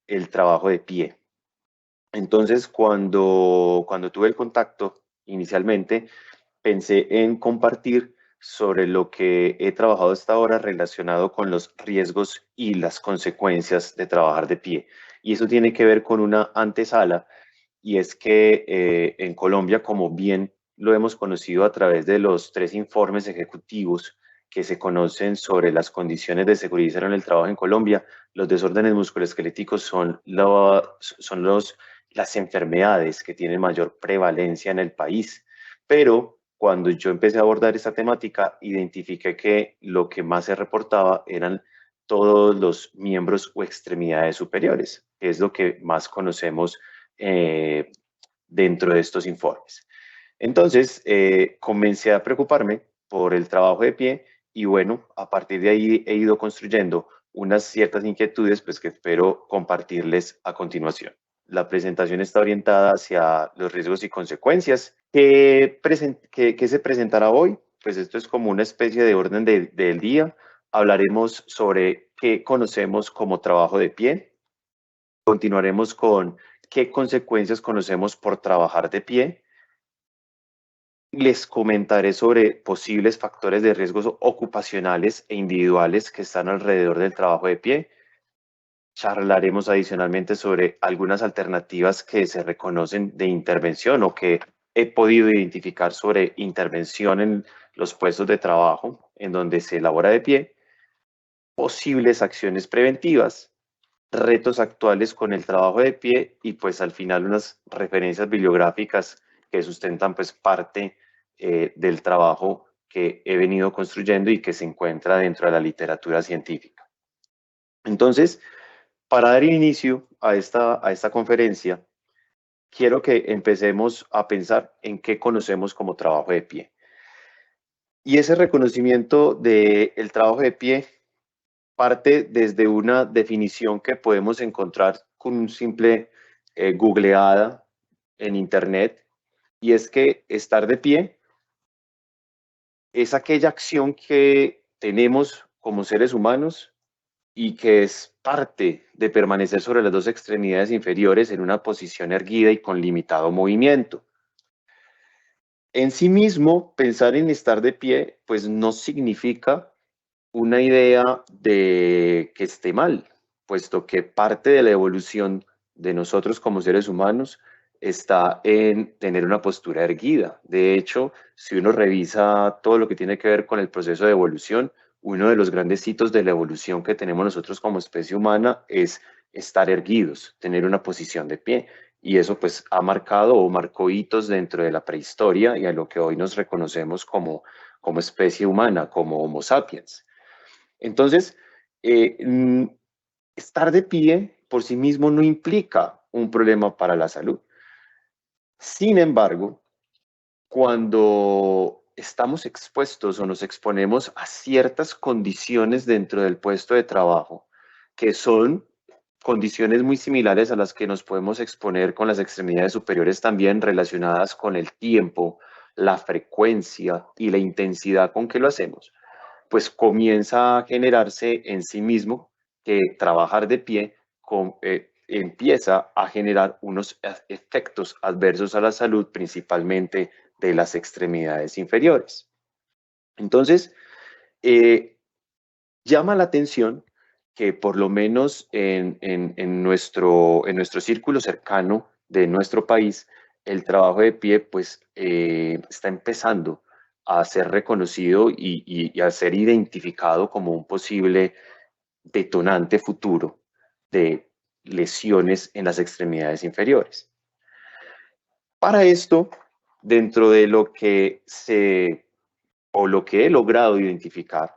el trabajo de pie. Entonces, cuando tuve el contacto inicialmente, pensé en compartir sobre lo que he trabajado hasta ahora relacionado con los riesgos y las consecuencias de trabajar de pie. Y eso tiene que ver con una antesala, y es que en Colombia, como bien lo hemos conocido a través de los 3 informes ejecutivos que se conocen sobre las condiciones de seguridad y salud en el trabajo en Colombia, los desórdenes musculoesqueléticos son las enfermedades que tienen mayor prevalencia en el país. Pero cuando yo empecé a abordar esta temática, identifiqué que lo que más se reportaba eran todos los miembros o extremidades superiores, que es lo que más conocemos eh, dentro de estos informes. Entonces, comencé a preocuparme por el trabajo de pie y bueno, a partir de ahí he ido construyendo unas ciertas inquietudes pues, que espero compartirles a continuación. La presentación está orientada hacia los riesgos y consecuencias. ¿Qué se presentará hoy? Pues esto es como una especie de orden del día. Hablaremos sobre qué conocemos como trabajo de pie. Continuaremos con qué consecuencias conocemos por trabajar de pie. Les comentaré sobre posibles factores de riesgos ocupacionales e individuales que están alrededor del trabajo de pie. Charlaremos adicionalmente sobre algunas alternativas que se reconocen de intervención o que he podido identificar sobre intervención en los puestos de trabajo en donde se elabora de pie, posibles acciones preventivas, retos actuales con el trabajo de pie y pues al final unas referencias bibliográficas que sustentan pues parte del trabajo que he venido construyendo y que se encuentra dentro de la literatura científica. Entonces, para dar inicio a esta conferencia, quiero que empecemos a pensar en qué conocemos como trabajo de pie. Y ese reconocimiento del trabajo de pie parte desde una definición que podemos encontrar con un simple googleada en Internet, y es que estar de pie es aquella acción que tenemos como seres humanos y que es parte de permanecer sobre las dos extremidades inferiores en una posición erguida y con limitado movimiento. En sí mismo, pensar en estar de pie, pues no significa una idea de que esté mal, puesto que parte de la evolución de nosotros como seres humanos está en tener una postura erguida. De hecho, si uno revisa todo lo que tiene que ver con el proceso de evolución, uno de los grandes hitos de la evolución que tenemos nosotros como especie humana es estar erguidos, tener una posición de pie. Y eso pues ha marcado o marcó hitos dentro de la prehistoria y a lo que hoy nos reconocemos como especie humana, como Homo sapiens. Entonces, eh, estar de pie por sí mismo no implica un problema para la salud. Sin embargo, cuando estamos expuestos o nos exponemos a ciertas condiciones dentro del puesto de trabajo, que son condiciones muy similares a las que nos podemos exponer con las extremidades superiores también relacionadas con el tiempo, la frecuencia y la intensidad con que lo hacemos, pues comienza a generarse en sí mismo que trabajar de pie empieza a generar unos efectos adversos a la salud, principalmente de las extremidades inferiores. Entonces, eh, llama la atención que por lo menos en nuestro círculo cercano de nuestro país, el trabajo de pie pues está empezando a ser reconocido y a ser identificado como un posible detonante futuro de lesiones en las extremidades inferiores. Para esto, dentro de lo que he logrado identificar,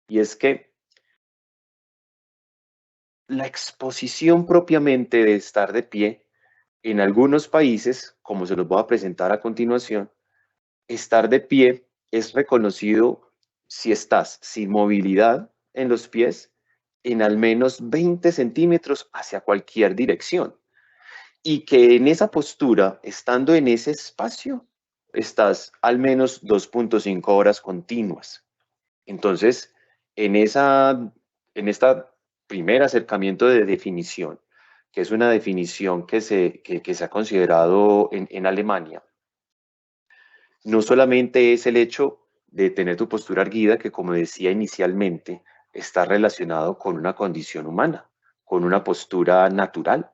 y es que la exposición propiamente de estar de pie, en algunos países, como se los voy a presentar a continuación, estar de pie es reconocido si estás sin movilidad en los pies en al menos 20 centímetros hacia cualquier dirección. Y que en esa postura, estando en ese espacio, estás al menos 2.5 horas continuas. Entonces, en, esa, en esta primer acercamiento de definición que es una definición que se ha considerado en Alemania, no solamente es el hecho de tener tu postura erguida, que como decía inicialmente, está relacionado con una condición humana, con una postura natural.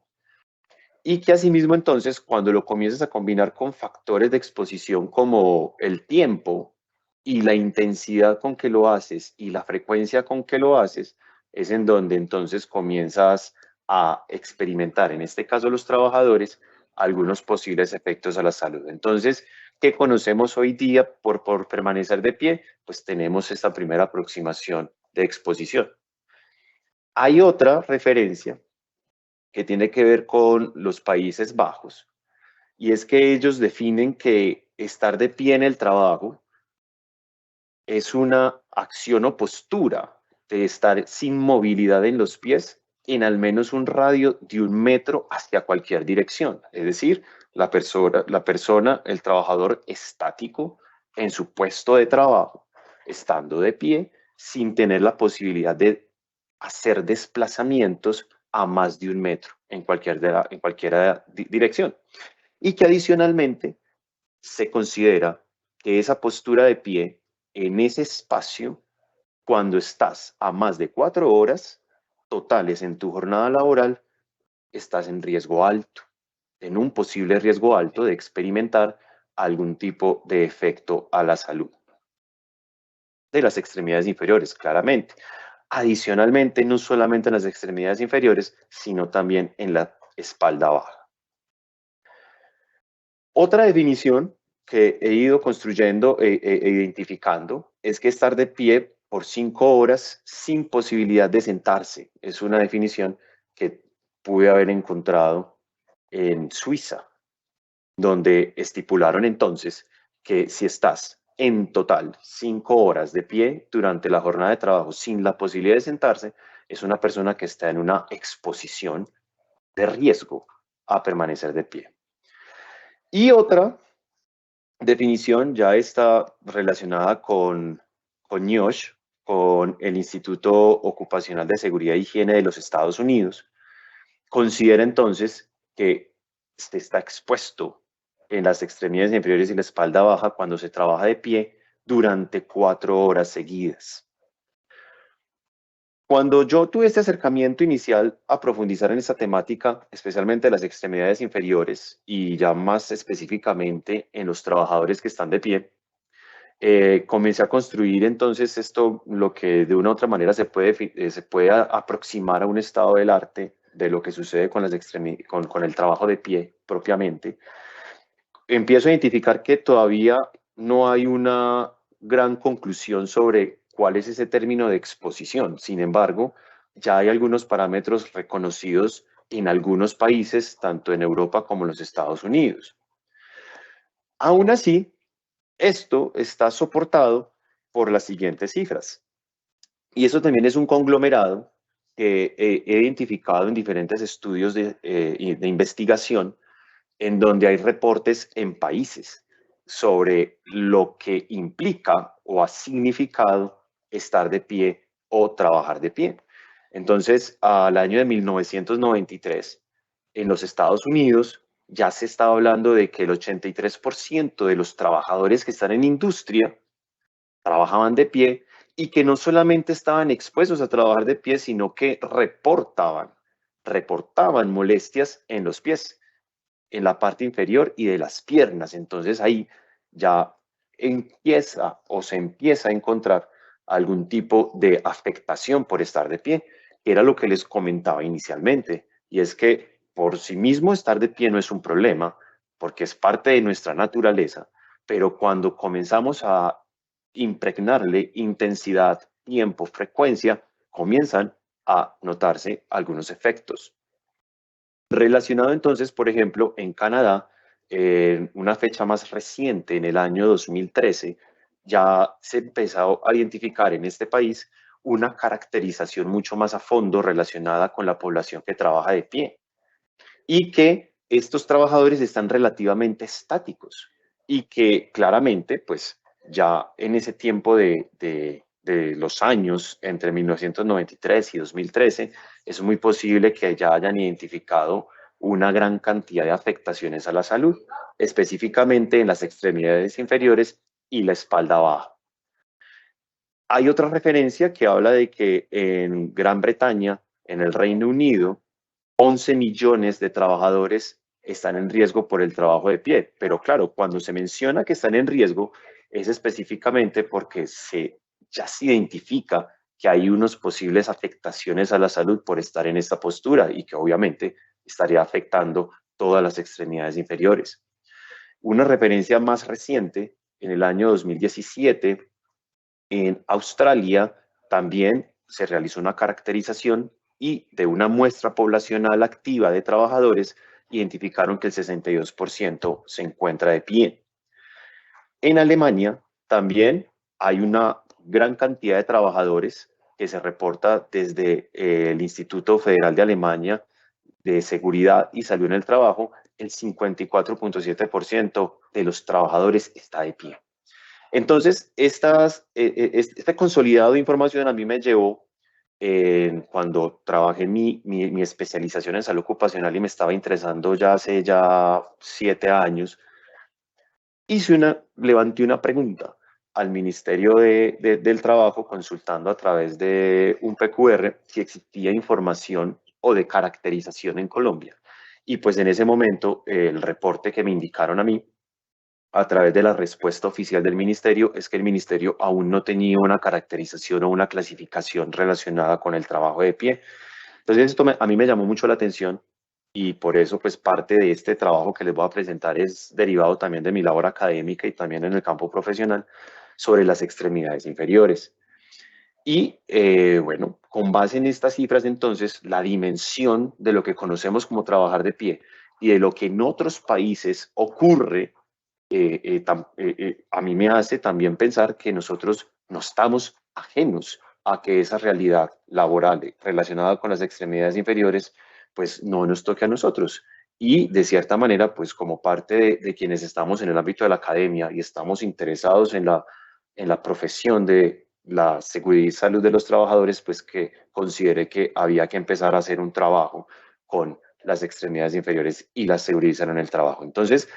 Y que asimismo entonces cuando lo comienzas a combinar con factores de exposición como el tiempo y la intensidad con que lo haces y la frecuencia con que lo haces, es en donde entonces comienzas a experimentar, en este caso los trabajadores, algunos posibles efectos a la salud. Entonces, ¿qué conocemos hoy día por permanecer de pie? Pues tenemos esta primera aproximación de exposición. Hay otra referencia que tiene que ver con los Países Bajos, y es que ellos definen que estar de pie en el trabajo es una acción o postura de estar sin movilidad en los pies en al menos un radio de 1 metro hacia cualquier dirección. Es decir, la persona, el trabajador estático en su puesto de trabajo, estando de pie, sin tener la posibilidad de hacer desplazamientos a más de 1 metro en cualquier dirección. Y que adicionalmente se considera que esa postura de pie en ese espacio, cuando estás a más de 4 horas totales en tu jornada laboral, estás en riesgo alto, en un posible riesgo alto de experimentar algún tipo de efecto a la salud de las extremidades inferiores, claramente. Adicionalmente, no solamente en las extremidades inferiores, sino también en la espalda baja. Otra definición que he ido construyendo e identificando es que estar de pie por 5 horas sin posibilidad de sentarse. Es una definición que pude haber encontrado en Suiza, donde estipularon entonces que si estás en total 5 horas de pie durante la jornada de trabajo sin la posibilidad de sentarse, es una persona que está en una exposición de riesgo a permanecer de pie. Y otra definición ya está relacionada con NIOSH, con el Instituto Ocupacional de Seguridad e Higiene de los Estados Unidos. Considera entonces que se está expuesto en las extremidades inferiores y la espalda baja cuando se trabaja de pie durante 4 horas seguidas. Cuando yo tuve este acercamiento inicial a profundizar en esta temática, especialmente las extremidades inferiores y ya más específicamente en los trabajadores que están de pie, comencé a construir entonces esto, lo que de una u otra manera se puede aproximar a un estado del arte de lo que sucede con el trabajo de pie propiamente. Empiezo a identificar que todavía no hay una gran conclusión sobre cuál es ese término de exposición. Sin embargo, ya hay algunos parámetros reconocidos en algunos países, tanto en Europa como en los Estados Unidos. Aún así, esto está soportado por las siguientes cifras. Y eso también es un conglomerado que he identificado en diferentes estudios de investigación, en donde hay reportes en países sobre lo que implica o ha significado estar de pie o trabajar de pie. Entonces, al año de 1993, en los Estados Unidos, ya se estaba hablando de que el 83% de los trabajadores que están en industria trabajaban de pie y que no solamente estaban expuestos a trabajar de pie, sino que reportaban molestias en los pies, en la parte inferior y de las piernas. Entonces ahí ya empieza o se empieza a encontrar algún tipo de afectación por estar de pie, que era lo que les comentaba inicialmente, y es que por sí mismo estar de pie no es un problema, porque es parte de nuestra naturaleza, pero cuando comenzamos a impregnarle intensidad, tiempo, frecuencia, comienzan a notarse algunos efectos. Relacionado entonces, por ejemplo, en Canadá, una fecha más reciente, en el año 2013, ya se empezó a identificar en este país una caracterización mucho más a fondo relacionada con la población que trabaja de pie y que estos trabajadores están relativamente estáticos y que claramente, pues ya en ese tiempo de de los años entre 1993 y 2013, es muy posible que ya hayan identificado una gran cantidad de afectaciones a la salud, específicamente en las extremidades inferiores y la espalda baja. Hay otra referencia que habla de que en Gran Bretaña, en el Reino Unido, 11 millones de trabajadores están en riesgo por el trabajo de pie. Pero claro, cuando se menciona que están en riesgo, es específicamente porque ya se identifica que hay unas posibles afectaciones a la salud por estar en esta postura y que obviamente estaría afectando todas las extremidades inferiores. Una referencia más reciente, en el año 2017, en Australia también se realizó una caracterización y de una muestra poblacional activa de trabajadores identificaron que el 62% se encuentra de pie. En Alemania también hay una gran cantidad de trabajadores que se reporta desde el Instituto Federal de Alemania de Seguridad y Salud en el Trabajo, el 54.7% de los trabajadores está de pie. Entonces, este consolidado de información a mí me llevó, cuando trabajé en mi especialización en salud ocupacional y me estaba interesando ya hace 7 años, levanté una pregunta al Ministerio del Trabajo consultando a través de un PQR si existía información o de caracterización en Colombia. Y pues en ese momento el reporte que me indicaron a mí a través de la respuesta oficial del ministerio es que el ministerio aún no tenía una caracterización o una clasificación relacionada con el trabajo de pie. Entonces esto a mí me llamó mucho la atención y por eso pues parte de este trabajo que les voy a presentar es derivado también de mi labor académica y también en el campo profesional sobre las extremidades inferiores. Y bueno, con base en estas cifras entonces, la dimensión de lo que conocemos como trabajar de pie y de lo que en otros países ocurre a mí me hace también pensar que nosotros no estamos ajenos a que esa realidad laboral relacionada con las extremidades inferiores, pues no nos toque a nosotros. Y de cierta manera, pues como parte de quienes estamos en el ámbito de la academia y estamos interesados en la profesión de la seguridad y salud de los trabajadores, pues que considere que había que empezar a hacer un trabajo con las extremidades inferiores y la seguridad y salud en el trabajo. Entonces,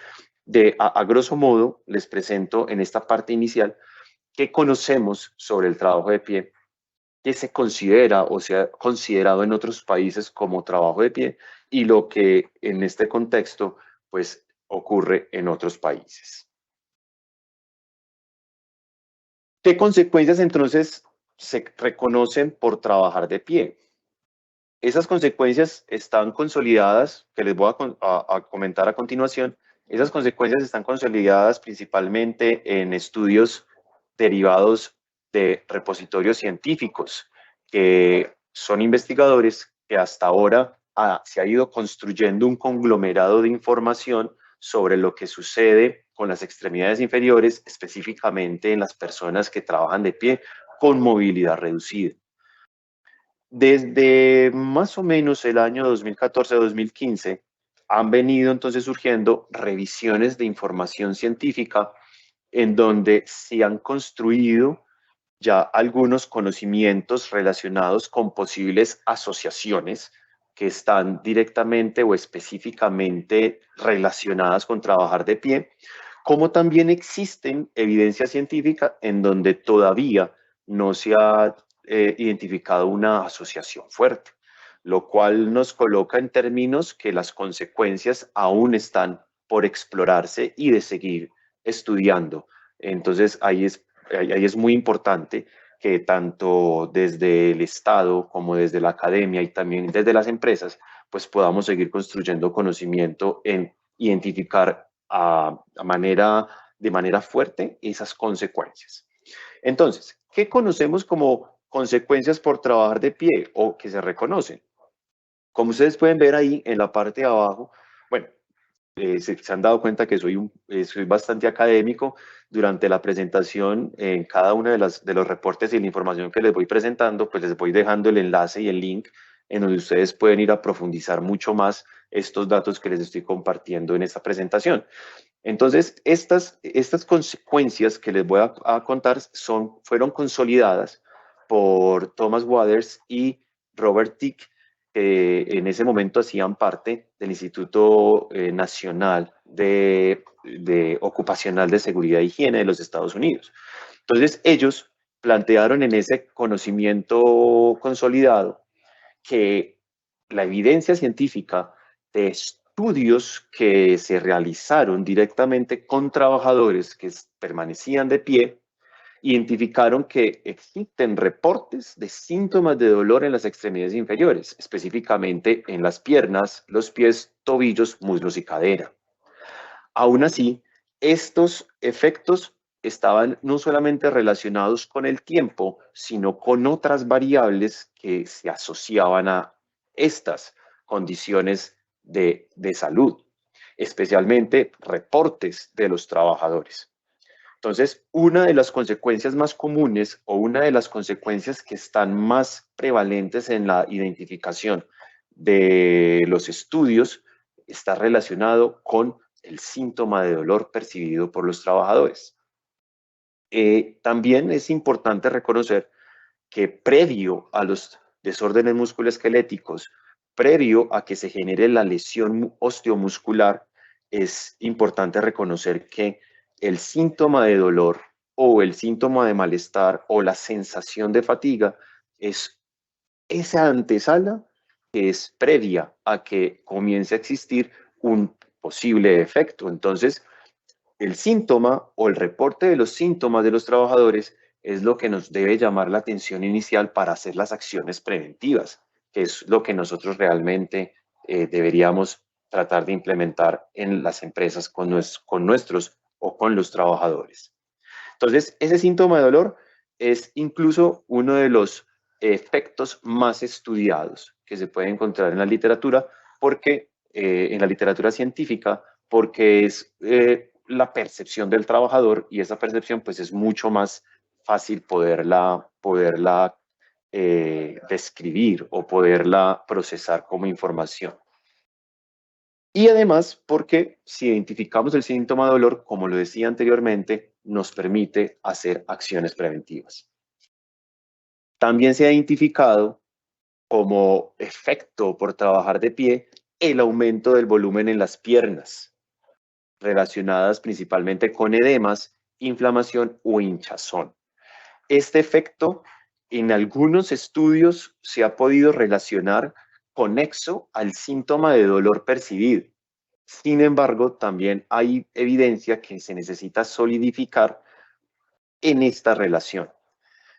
a grosso modo, les presento en esta parte inicial qué conocemos sobre el trabajo de pie, qué se considera o se ha considerado en otros países como trabajo de pie y lo que en este contexto pues ocurre en otros países. ¿Qué consecuencias entonces se reconocen por trabajar de pie? Esas consecuencias están consolidadas, que les voy a comentar a continuación. Esas consecuencias están consolidadas principalmente en estudios derivados de repositorios científicos, que son investigadores que hasta ahora se ha ido construyendo un conglomerado de información sobre lo que sucede con las extremidades inferiores, específicamente en las personas que trabajan de pie con movilidad reducida. Desde más o menos el año 2014-2015 han venido entonces surgiendo revisiones de información científica en donde se han construido ya algunos conocimientos relacionados con posibles asociaciones que están directamente o específicamente relacionadas con trabajar de pie, como también existen evidencia científica en donde todavía no se ha identificado una asociación fuerte, lo cual nos coloca en términos que las consecuencias aún están por explorarse y de seguir estudiando. Entonces ahí es muy importante que tanto desde el Estado como desde la academia y también desde las empresas, pues podamos seguir construyendo conocimiento en identificar de manera fuerte esas consecuencias. Entonces, ¿qué conocemos como consecuencias por trabajar de pie o que se reconocen? Como ustedes pueden ver ahí en la parte de abajo, bueno, se han dado cuenta que soy bastante académico. Durante la presentación, en cada uno de los reportes y la información que les voy presentando, pues les voy dejando el enlace y el link en donde ustedes pueden ir a profundizar mucho más estos datos que les estoy compartiendo en esta presentación. Entonces, estas consecuencias que les voy a contar fueron consolidadas por Thomas Waters y Robert Tick, que en ese momento hacían parte del Instituto Nacional Ocupacional de Seguridad e Higiene de los Estados Unidos. Entonces, ellos plantearon en ese conocimiento consolidado que la evidencia científica de estudios que se realizaron directamente con trabajadores que permanecían de pie identificaron que existen reportes de síntomas de dolor en las extremidades inferiores, específicamente en las piernas, los pies, tobillos, muslos y cadera. Aún así, estos efectos estaban no solamente relacionados con el tiempo, sino con otras variables que se asociaban a estas condiciones de salud, especialmente reportes de los trabajadores. Entonces, una de las consecuencias más comunes o una de las consecuencias que están más prevalentes en la identificación de los estudios está relacionado con el síntoma de dolor percibido por los trabajadores. También es importante reconocer que previo a los desórdenes musculoesqueléticos, previo a que se genere la lesión osteomuscular, es importante reconocer que el síntoma de dolor o el síntoma de malestar o la sensación de fatiga es esa antesala que es previa a que comience a existir un posible efecto. Entonces, el síntoma o el reporte de los síntomas de los trabajadores es lo que nos debe llamar la atención inicial para hacer las acciones preventivas, que es lo que nosotros realmente deberíamos tratar de implementar en las empresas con nuestros o con los trabajadores. Entonces, ese síntoma de dolor es incluso uno de los efectos más estudiados que se puede encontrar en la literatura, porque en la literatura científica, porque es la percepción del trabajador y esa percepción pues es mucho más fácil poderla describir o poderla procesar como información. Y además porque si identificamos el síntoma de dolor, como lo decía anteriormente, nos permite hacer acciones preventivas. También se ha identificado como efecto por trabajar de pie el aumento del volumen en las piernas, relacionadas principalmente con edemas, inflamación o hinchazón. Este efecto en algunos estudios se ha podido relacionar conexo al síntoma de dolor percibido. Sin embargo, también hay evidencia que se necesita solidificar en esta relación.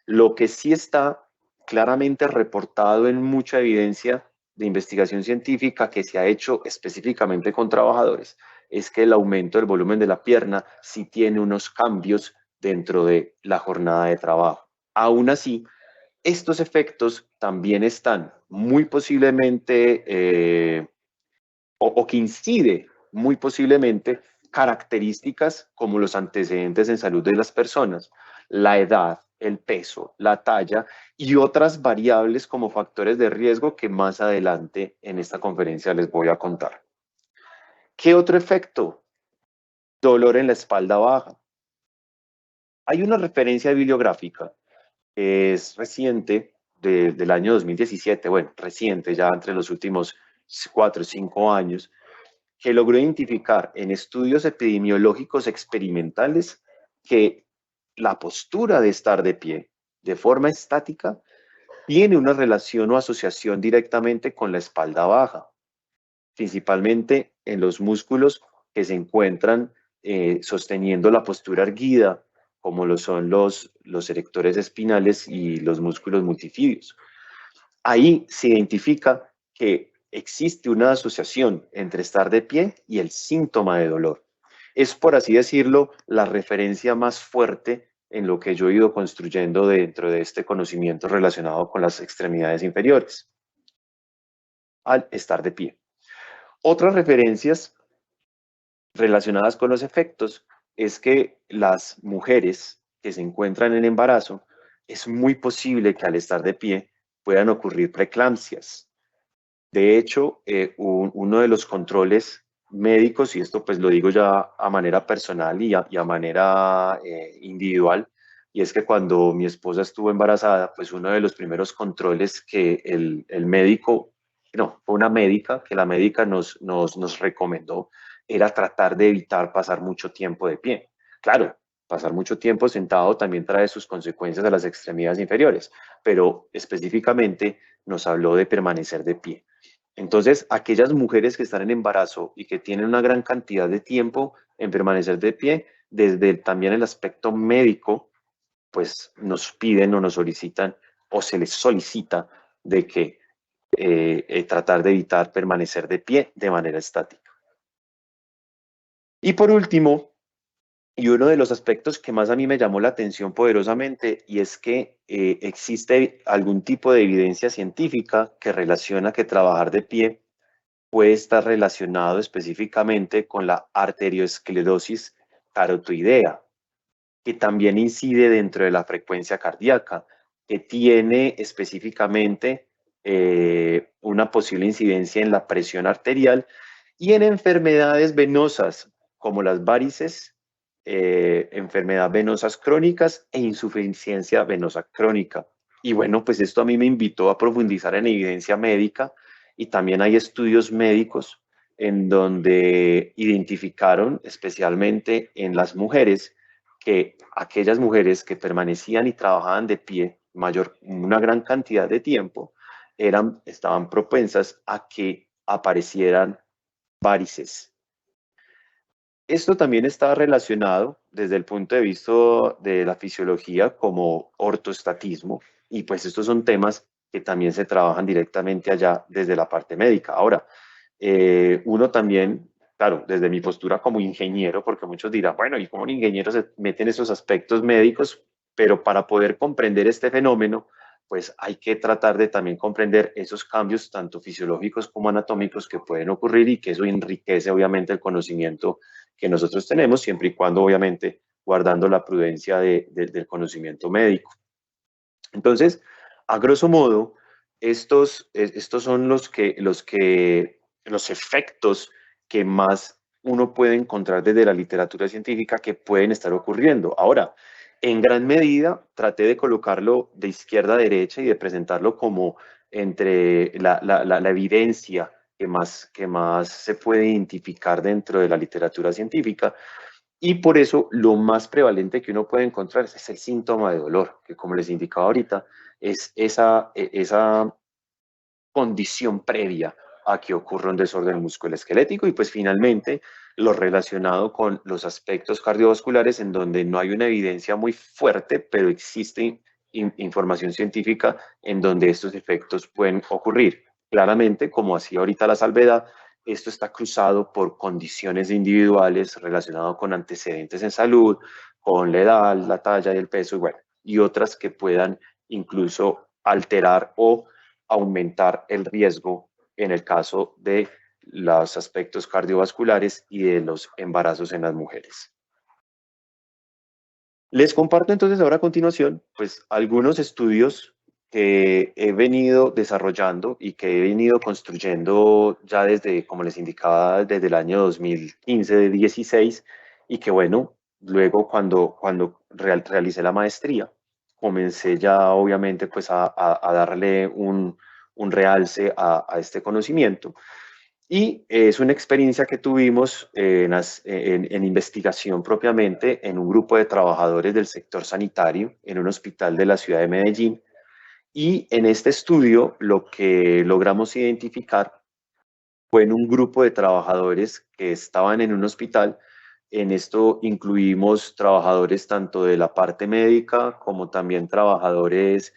Lo que sí está claramente reportado en mucha evidencia de investigación científica que se ha hecho específicamente con trabajadores es que el aumento del volumen de la pierna sí tiene unos cambios dentro de la jornada de trabajo. Aún así, estos efectos también están muy posiblemente o que incide muy posiblemente características como los antecedentes en salud de las personas, la edad, el peso, la talla y otras variables como factores de riesgo que más adelante en esta conferencia les voy a contar. ¿Qué otro efecto? Dolor en la espalda baja. Hay una referencia bibliográfica que es reciente, del año 2017, bueno, reciente ya entre los últimos 4 o 5 años, que logró identificar en estudios epidemiológicos experimentales que la postura de estar de pie de forma estática tiene una relación o asociación directamente con la espalda baja, principalmente en los músculos que se encuentran sosteniendo la postura erguida, como lo son los erectores espinales y los músculos multifídeos. Ahí se identifica que existe una asociación entre estar de pie y el síntoma de dolor. Es, por así decirlo, la referencia más fuerte en lo que yo he ido construyendo dentro de este conocimiento relacionado con las extremidades inferiores, al estar de pie. Otras referencias relacionadas con los efectos es que las mujeres que se encuentran en embarazo, es muy posible que al estar de pie puedan ocurrir preeclampsias. De hecho, uno de los controles médicos, y esto pues lo digo ya a manera personal y a manera individual, y es que cuando mi esposa estuvo embarazada, pues uno de los primeros controles que el médico, no, fue una médica, que la médica nos recomendó, era tratar de evitar pasar mucho tiempo de pie. Claro, pasar mucho tiempo sentado también trae sus consecuencias a las extremidades inferiores, pero específicamente nos habló de permanecer de pie. Entonces, aquellas mujeres que están en embarazo y que tienen una gran cantidad de tiempo en permanecer de pie, desde también el aspecto médico, pues nos piden o nos solicitan o se les solicita de que tratar de evitar permanecer de pie de manera estática. Y por último, y uno de los aspectos que más a mí me llamó la atención poderosamente, y es que existe algún tipo de evidencia científica que relaciona que trabajar de pie puede estar relacionado específicamente con la arteriosclerosis carotoidea, que también incide dentro de la frecuencia cardíaca, que tiene específicamente una posible incidencia en la presión arterial y en enfermedades venosas como las varices, enfermedades venosas crónicas e insuficiencia venosa crónica. Y bueno, pues esto a mí me invitó a profundizar en evidencia médica, y también hay estudios médicos en donde identificaron especialmente en las mujeres que aquellas mujeres que permanecían y trabajaban de pie una gran cantidad de tiempo estaban propensas a que aparecieran varices. Esto también está relacionado desde el punto de vista de la fisiología como ortostatismo, y pues estos son temas que también se trabajan directamente allá desde la parte médica. Ahora, uno también, claro, desde mi postura como ingeniero, porque muchos dirán, bueno, ¿y cómo un ingeniero se mete en esos aspectos médicos? Pero para poder comprender este fenómeno, pues hay que tratar de también comprender esos cambios tanto fisiológicos como anatómicos que pueden ocurrir, y que eso enriquece obviamente el conocimiento que nosotros tenemos, siempre y cuando obviamente guardando la prudencia del conocimiento médico. Entonces, a grosso modo, estos son los efectos que más uno puede encontrar desde la literatura científica que pueden estar ocurriendo. Ahora, en gran medida, traté de colocarlo de izquierda a derecha y de presentarlo como entre la evidencia que más se puede identificar dentro de la literatura científica, y por eso lo más prevalente que uno puede encontrar es el síntoma de dolor, que como les indicaba ahorita, es esa condición previa a que ocurra un desorden musculoesquelético, y pues finalmente lo relacionado con los aspectos cardiovasculares en donde no hay una evidencia muy fuerte, pero existe información científica en donde estos efectos pueden ocurrir. Claramente, como hacía ahorita la salvedad, esto está cruzado por condiciones individuales relacionadas con antecedentes en salud, con la edad, la talla y el peso, y bueno, y otras que puedan incluso alterar o aumentar el riesgo en el caso de los aspectos cardiovasculares y de los embarazos en las mujeres. Les comparto entonces ahora a continuación, pues algunos estudios que he venido desarrollando y que he venido construyendo ya desde, como les indicaba, desde el año 2015-16, y que bueno, luego cuando realicé la maestría, comencé ya obviamente pues a darle un realce a este conocimiento. Y es una experiencia que tuvimos en investigación propiamente en un grupo de trabajadores del sector sanitario en un hospital de la ciudad de Medellín. Y en este estudio lo que logramos identificar fue en un grupo de trabajadores que estaban en un hospital. En esto incluimos trabajadores tanto de la parte médica como también trabajadores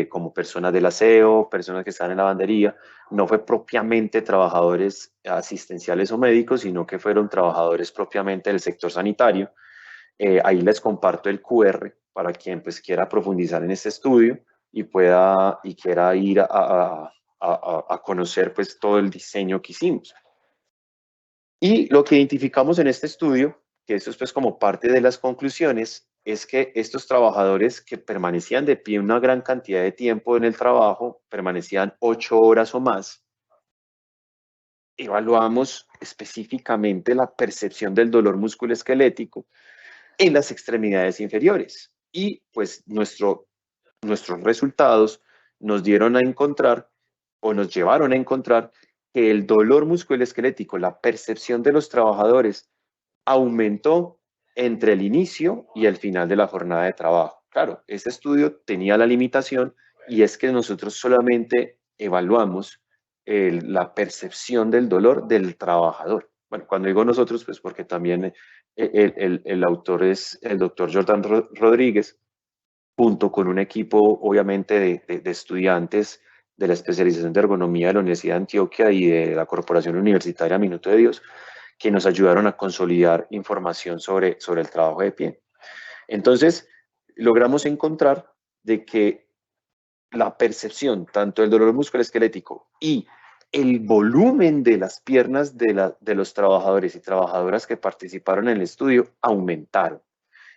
como personas del aseo, personas que están en la lavandería. No fue propiamente trabajadores asistenciales o médicos, sino que fueron trabajadores propiamente del sector sanitario. Ahí les comparto el QR para quien pues quiera profundizar en este estudio y pueda y quiera ir a conocer pues todo el diseño que hicimos. Y lo que identificamos en este estudio, que esto es pues como parte de las conclusiones, es que estos trabajadores que permanecían de pie una gran cantidad de tiempo en el trabajo, permanecían 8 horas o más, evaluamos específicamente la percepción del dolor musculoesquelético en las extremidades inferiores. Y pues nuestros resultados nos dieron a encontrar o nos llevaron a encontrar que el dolor musculoesquelético, la percepción de los trabajadores, aumentó entre el inicio y el final de la jornada de trabajo. Claro, ese estudio tenía la limitación y es que nosotros solamente evaluamos la percepción del dolor del trabajador. Bueno, cuando digo nosotros, pues porque también el autor es el doctor Jordan Rodríguez, junto con un equipo, obviamente, de estudiantes de la especialización de ergonomía de la Universidad de Antioquia y de la Corporación Universitaria Minuto de Dios, que nos ayudaron a consolidar información sobre el trabajo de pie. Entonces, logramos encontrar de que la percepción, tanto del dolor musculoesquelético y el volumen de las piernas de los trabajadores y trabajadoras que participaron en el estudio aumentaron.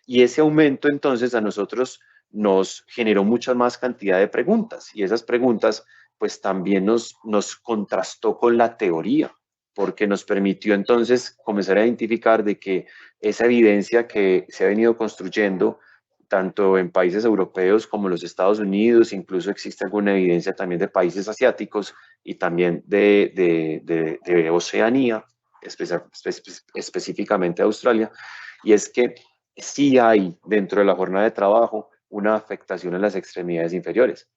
Y ese aumento entonces a nosotros nos generó mucha más cantidad de preguntas y esas preguntas pues también nos contrastó con la teoría porque nos permitió entonces comenzar a identificar de que esa evidencia que se ha venido construyendo tanto en países europeos como los Estados Unidos, incluso existe alguna evidencia también de países asiáticos y también de Oceanía, específicamente Australia, y es que sí hay dentro de la jornada de trabajo una afectación en las extremidades inferiores.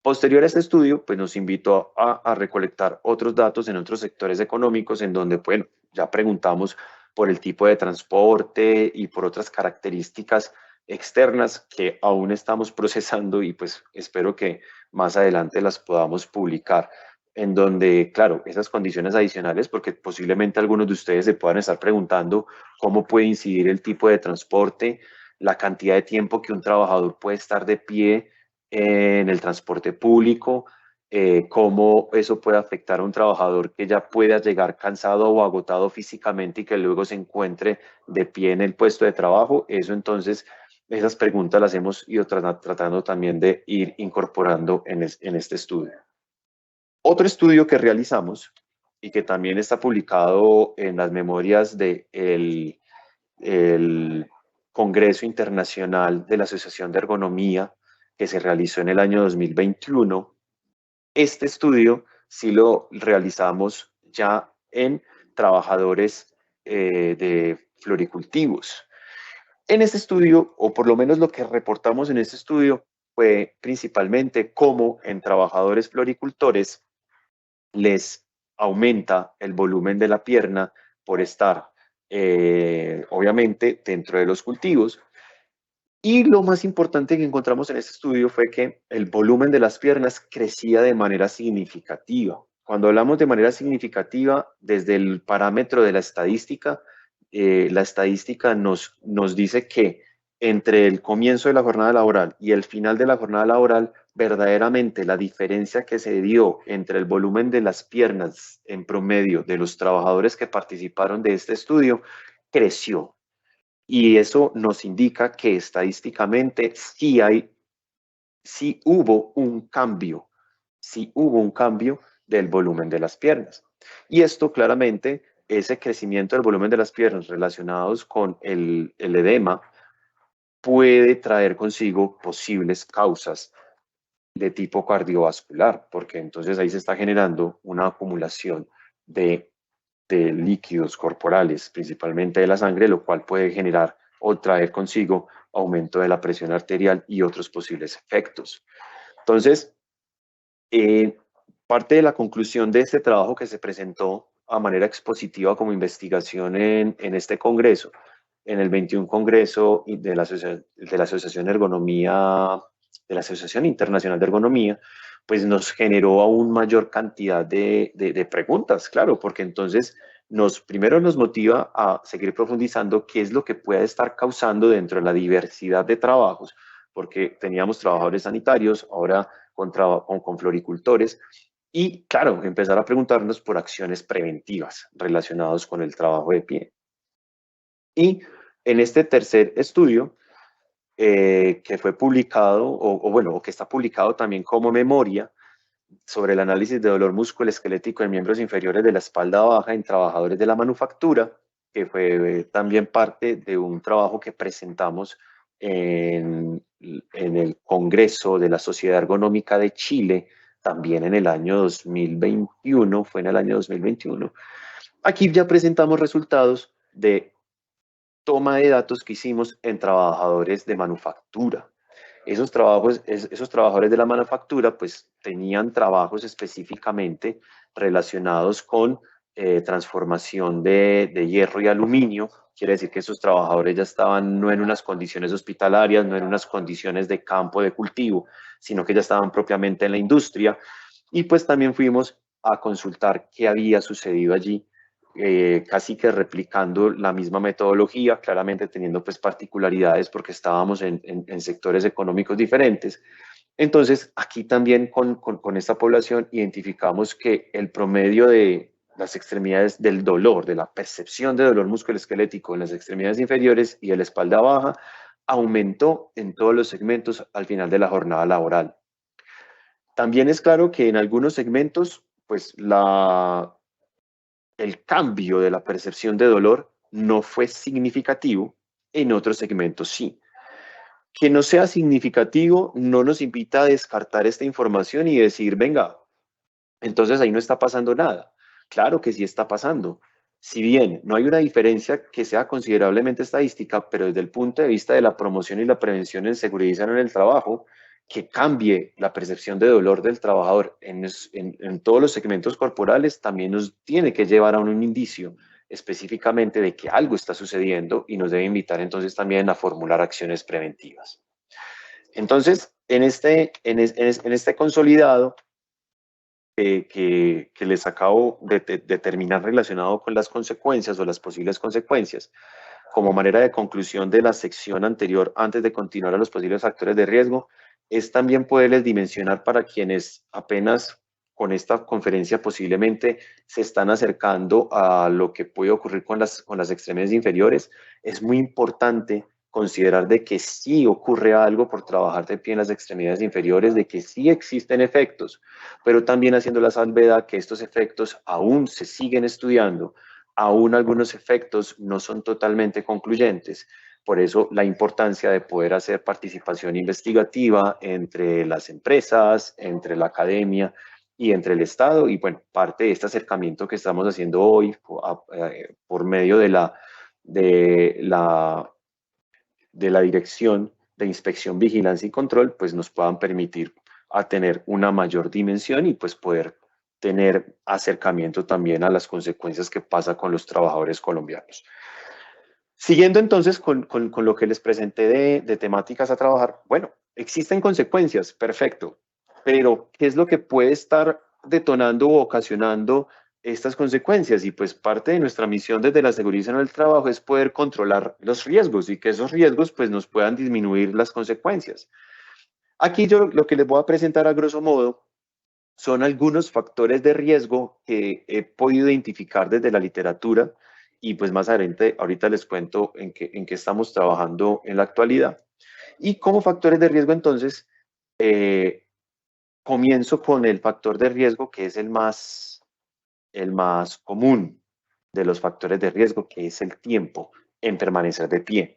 Posterior a este estudio, pues nos invitó a recolectar otros datos en otros sectores económicos en donde, bueno, ya preguntamos por el tipo de transporte y por otras características externas que aún estamos procesando y pues espero que más adelante las podamos publicar, en donde, claro, esas condiciones adicionales, porque posiblemente algunos de ustedes se puedan estar preguntando cómo puede incidir el tipo de transporte, la cantidad de tiempo que un trabajador puede estar de pie en el transporte público, cómo eso puede afectar a un trabajador que ya pueda llegar cansado o agotado físicamente y que luego se encuentre de pie en el puesto de trabajo. Eso entonces, esas preguntas las hemos ido tratando también de ir incorporando en este estudio. Otro estudio que realizamos y que también está publicado en las memorias del el Congreso Internacional de la Asociación de Ergonomía que se realizó en el año 2021. Este estudio sí lo realizamos ya en trabajadores de floricultivos. En este estudio, o por lo menos lo que reportamos en este estudio, fue principalmente cómo en trabajadores floricultores les aumenta el volumen de la pierna por estar, obviamente, dentro de los cultivos. Y lo más importante que encontramos en este estudio fue que el volumen de las piernas crecía de manera significativa. Cuando hablamos de manera significativa, desde el parámetro de la estadística nos dice que entre el comienzo de la jornada laboral y el final de la jornada laboral, verdaderamente la diferencia que se dio entre el volumen de las piernas en promedio de los trabajadores que participaron de este estudio creció. Y eso nos indica que estadísticamente sí hubo un cambio del volumen de las piernas. Y esto claramente, ese crecimiento del volumen de las piernas relacionados con el edema puede traer consigo posibles causas de tipo cardiovascular, porque entonces ahí se está generando una acumulación de líquidos corporales, principalmente de la sangre, lo cual puede generar o traer consigo aumento de la presión arterial y otros posibles efectos. Entonces, parte de la conclusión de este trabajo que se presentó a manera expositiva como investigación en este congreso, en el 21 Congreso de la Asociación de Ergonomía, de la Asociación Internacional de Ergonomía, pues nos generó aún mayor cantidad de preguntas, claro, porque entonces primero nos motiva a seguir profundizando qué es lo que puede estar causando dentro de la diversidad de trabajos, porque teníamos trabajadores sanitarios, ahora con floricultores, y claro, empezar a preguntarnos por acciones preventivas relacionadas con el trabajo de pie. Y en este tercer estudio, que fue publicado, o bueno, que está publicado también como memoria, sobre el análisis de dolor musculoesquelético en miembros inferiores de la espalda baja en trabajadores de la manufactura, que fue también parte de un trabajo que presentamos en el Congreso de la Sociedad Ergonómica de Chile, también en el año 2021, fue en el año 2021. Aquí ya presentamos resultados de toma de datos que hicimos en trabajadores de manufactura. Esos trabajadores de la manufactura pues tenían trabajos específicamente relacionados con transformación de hierro y aluminio. Quiere decir que esos trabajadores ya estaban no en unas condiciones hospitalarias, no en unas condiciones de campo de cultivo, sino que ya estaban propiamente en la industria. Y pues también fuimos a consultar qué había sucedido allí, casi que replicando la misma metodología, claramente teniendo pues particularidades porque estábamos en sectores económicos diferentes. Entonces, aquí también con esta población identificamos que el promedio de las extremidades del dolor, de la percepción de dolor musculoesquelético en las extremidades inferiores y en la espalda baja, aumentó en todos los segmentos al final de la jornada laboral. También es claro que en algunos segmentos, pues el cambio de la percepción de dolor no fue significativo, en otros segmentos sí. Que no sea significativo no nos invita a descartar esta información y decir, venga, entonces ahí no está pasando nada. Claro que sí está pasando. Si bien no hay una diferencia que sea considerablemente estadística, pero desde el punto de vista de la promoción y la prevención en seguridad y salud en el trabajo, que cambie la percepción de dolor del trabajador en todos los segmentos corporales también nos tiene que llevar a un indicio específicamente de que algo está sucediendo y nos debe invitar entonces también a formular acciones preventivas. Entonces, en este consolidado que les acabo de terminar relacionado con las consecuencias o las posibles consecuencias, como manera de conclusión de la sección anterior, antes de continuar a los posibles factores de riesgo, es también poderles dimensionar para quienes apenas con esta conferencia posiblemente se están acercando a lo que puede ocurrir con las extremidades inferiores. Es muy importante considerar de que sí ocurre algo por trabajar de pie en las extremidades inferiores, de que sí existen efectos, pero también haciendo la salvedad que estos efectos aún se siguen estudiando, aún algunos efectos no son totalmente concluyentes. Por eso la importancia de poder hacer participación investigativa entre las empresas, entre la academia y entre el Estado. Y bueno, parte de este acercamiento que estamos haciendo hoy por medio de la Dirección de Inspección, Vigilancia y Control, pues nos puedan permitir a tener una mayor dimensión y pues poder tener acercamiento también a las consecuencias que pasa con los trabajadores colombianos. Siguiendo entonces con lo que les presenté de temáticas a trabajar, bueno, existen consecuencias, perfecto, pero ¿qué es lo que puede estar detonando o ocasionando estas consecuencias? Y pues parte de nuestra misión desde la seguridad en el trabajo es poder controlar los riesgos y que esos riesgos pues nos puedan disminuir las consecuencias. Aquí yo lo que les voy a presentar a grosso modo son algunos factores de riesgo que he podido identificar desde la literatura y pues más adelante ahorita les cuento en qué estamos trabajando en la actualidad. Y como factores de riesgo entonces, comienzo con el factor de riesgo que es el más común de los factores de riesgo, que es el tiempo en permanecer de pie.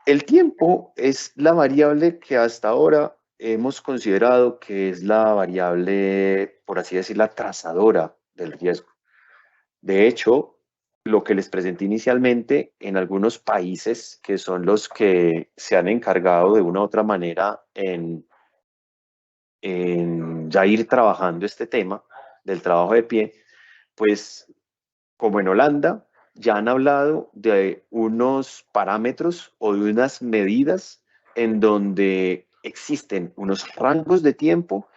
El tiempo es la variable que hasta ahora hemos considerado que es la variable, por así decir, la trazadora del riesgo. De hecho, lo que les presenté inicialmente en algunos países que son los que se han encargado de una u otra manera en ya ir trabajando este tema del trabajo de pie, pues como en Holanda, ya han hablado de unos parámetros o de unas medidas en donde existen unos rangos de tiempo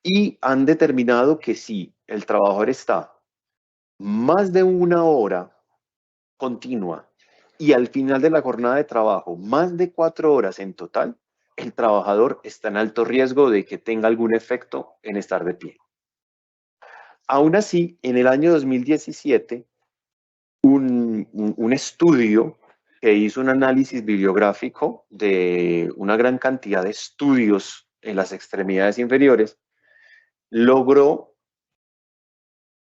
y han determinado que si el trabajador está más de una hora continua y al final de la jornada de trabajo más de 4 horas en total, el trabajador está en alto riesgo de que tenga algún efecto en estar de pie. Aún así, en el año 2017, un estudio que hizo un análisis bibliográfico de una gran cantidad de estudios en las extremidades inferiores, logró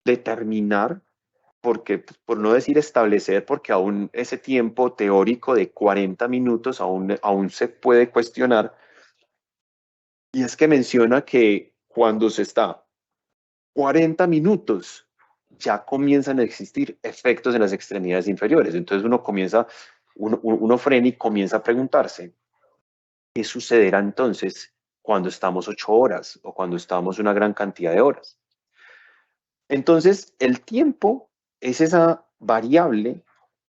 determinar, porque, pues, por no decir establecer, porque aún ese tiempo teórico de 40 minutos aún se puede cuestionar, y es que menciona que cuando se está 40 minutos ya comienzan a existir efectos en las extremidades inferiores. Entonces uno frena y comienza a preguntarse, ¿qué sucederá entonces cuando estamos 8 horas o cuando estamos una gran cantidad de horas? Entonces, el tiempo es esa variable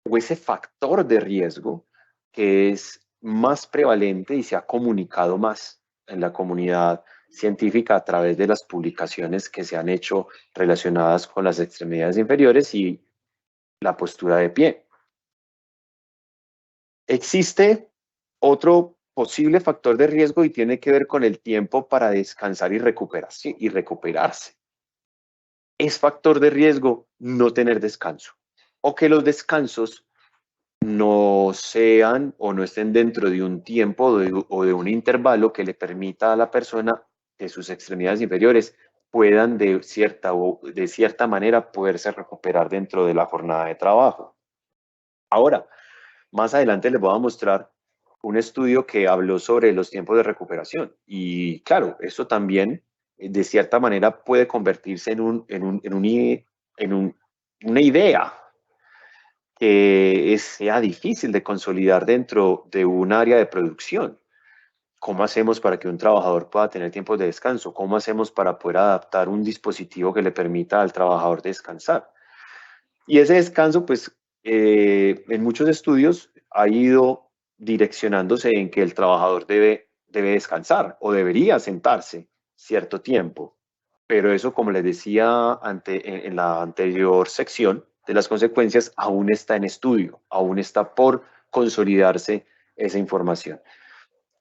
o ese factor de riesgo que es más prevalente y se ha comunicado más en la comunidad científica a través de las publicaciones que se han hecho relacionadas con las extremidades inferiores y la postura de pie. Existe otro posible factor de riesgo y tiene que ver con el tiempo para descansar y recuperarse. Es factor de riesgo no tener descanso o que los descansos no sean o no estén dentro de un tiempo o de un intervalo que le permita a la persona que sus extremidades inferiores puedan de cierta manera poderse recuperar dentro de la jornada de trabajo. Ahora, más adelante les voy a mostrar un estudio que habló sobre los tiempos de recuperación. Y claro, esto también de cierta manera puede convertirse en una idea que sea difícil de consolidar dentro de un área de producción. ¿Cómo hacemos para que un trabajador pueda tener tiempos de descanso? ¿Cómo hacemos para poder adaptar un dispositivo que le permita al trabajador descansar? Y ese descanso, pues, en muchos estudios ha ido direccionándose en que el trabajador debe descansar o debería sentarse cierto tiempo. Pero eso, como les decía en la anterior sección de las consecuencias, aún está en estudio, aún está por consolidarse esa información.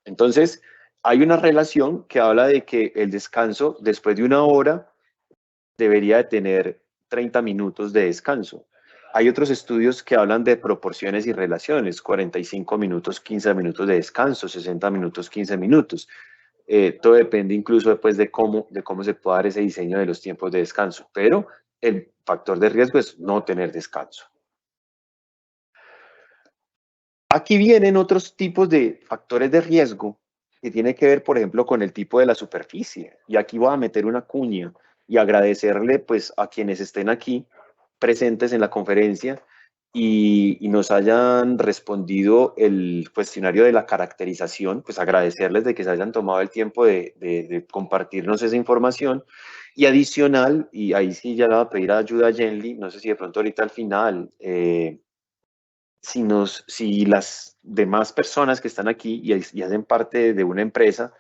Entonces, hay una relación que habla de que el descanso después de 1 hora debería de tener 30 minutos de descanso. Hay otros estudios que hablan de proporciones y relaciones, 45 minutos, 15 minutos de descanso, 60 minutos, 15 minutos. Todo depende incluso después de cómo se pueda dar ese diseño de los tiempos de descanso, pero el factor de riesgo es no tener descanso. Aquí vienen otros tipos de factores de riesgo que tiene que ver, por ejemplo, con el tipo de la superficie. Y aquí voy a meter una cuña y agradecerle pues a quienes estén aquí presentes en la conferencia y nos hayan respondido el cuestionario de la caracterización, pues agradecerles de que se hayan tomado el tiempo de compartirnos esa información. Y adicional, y ahí sí ya le voy a pedir ayuda a Jenly, no sé si de pronto ahorita al final si las demás personas que están aquí y hacen parte de una empresa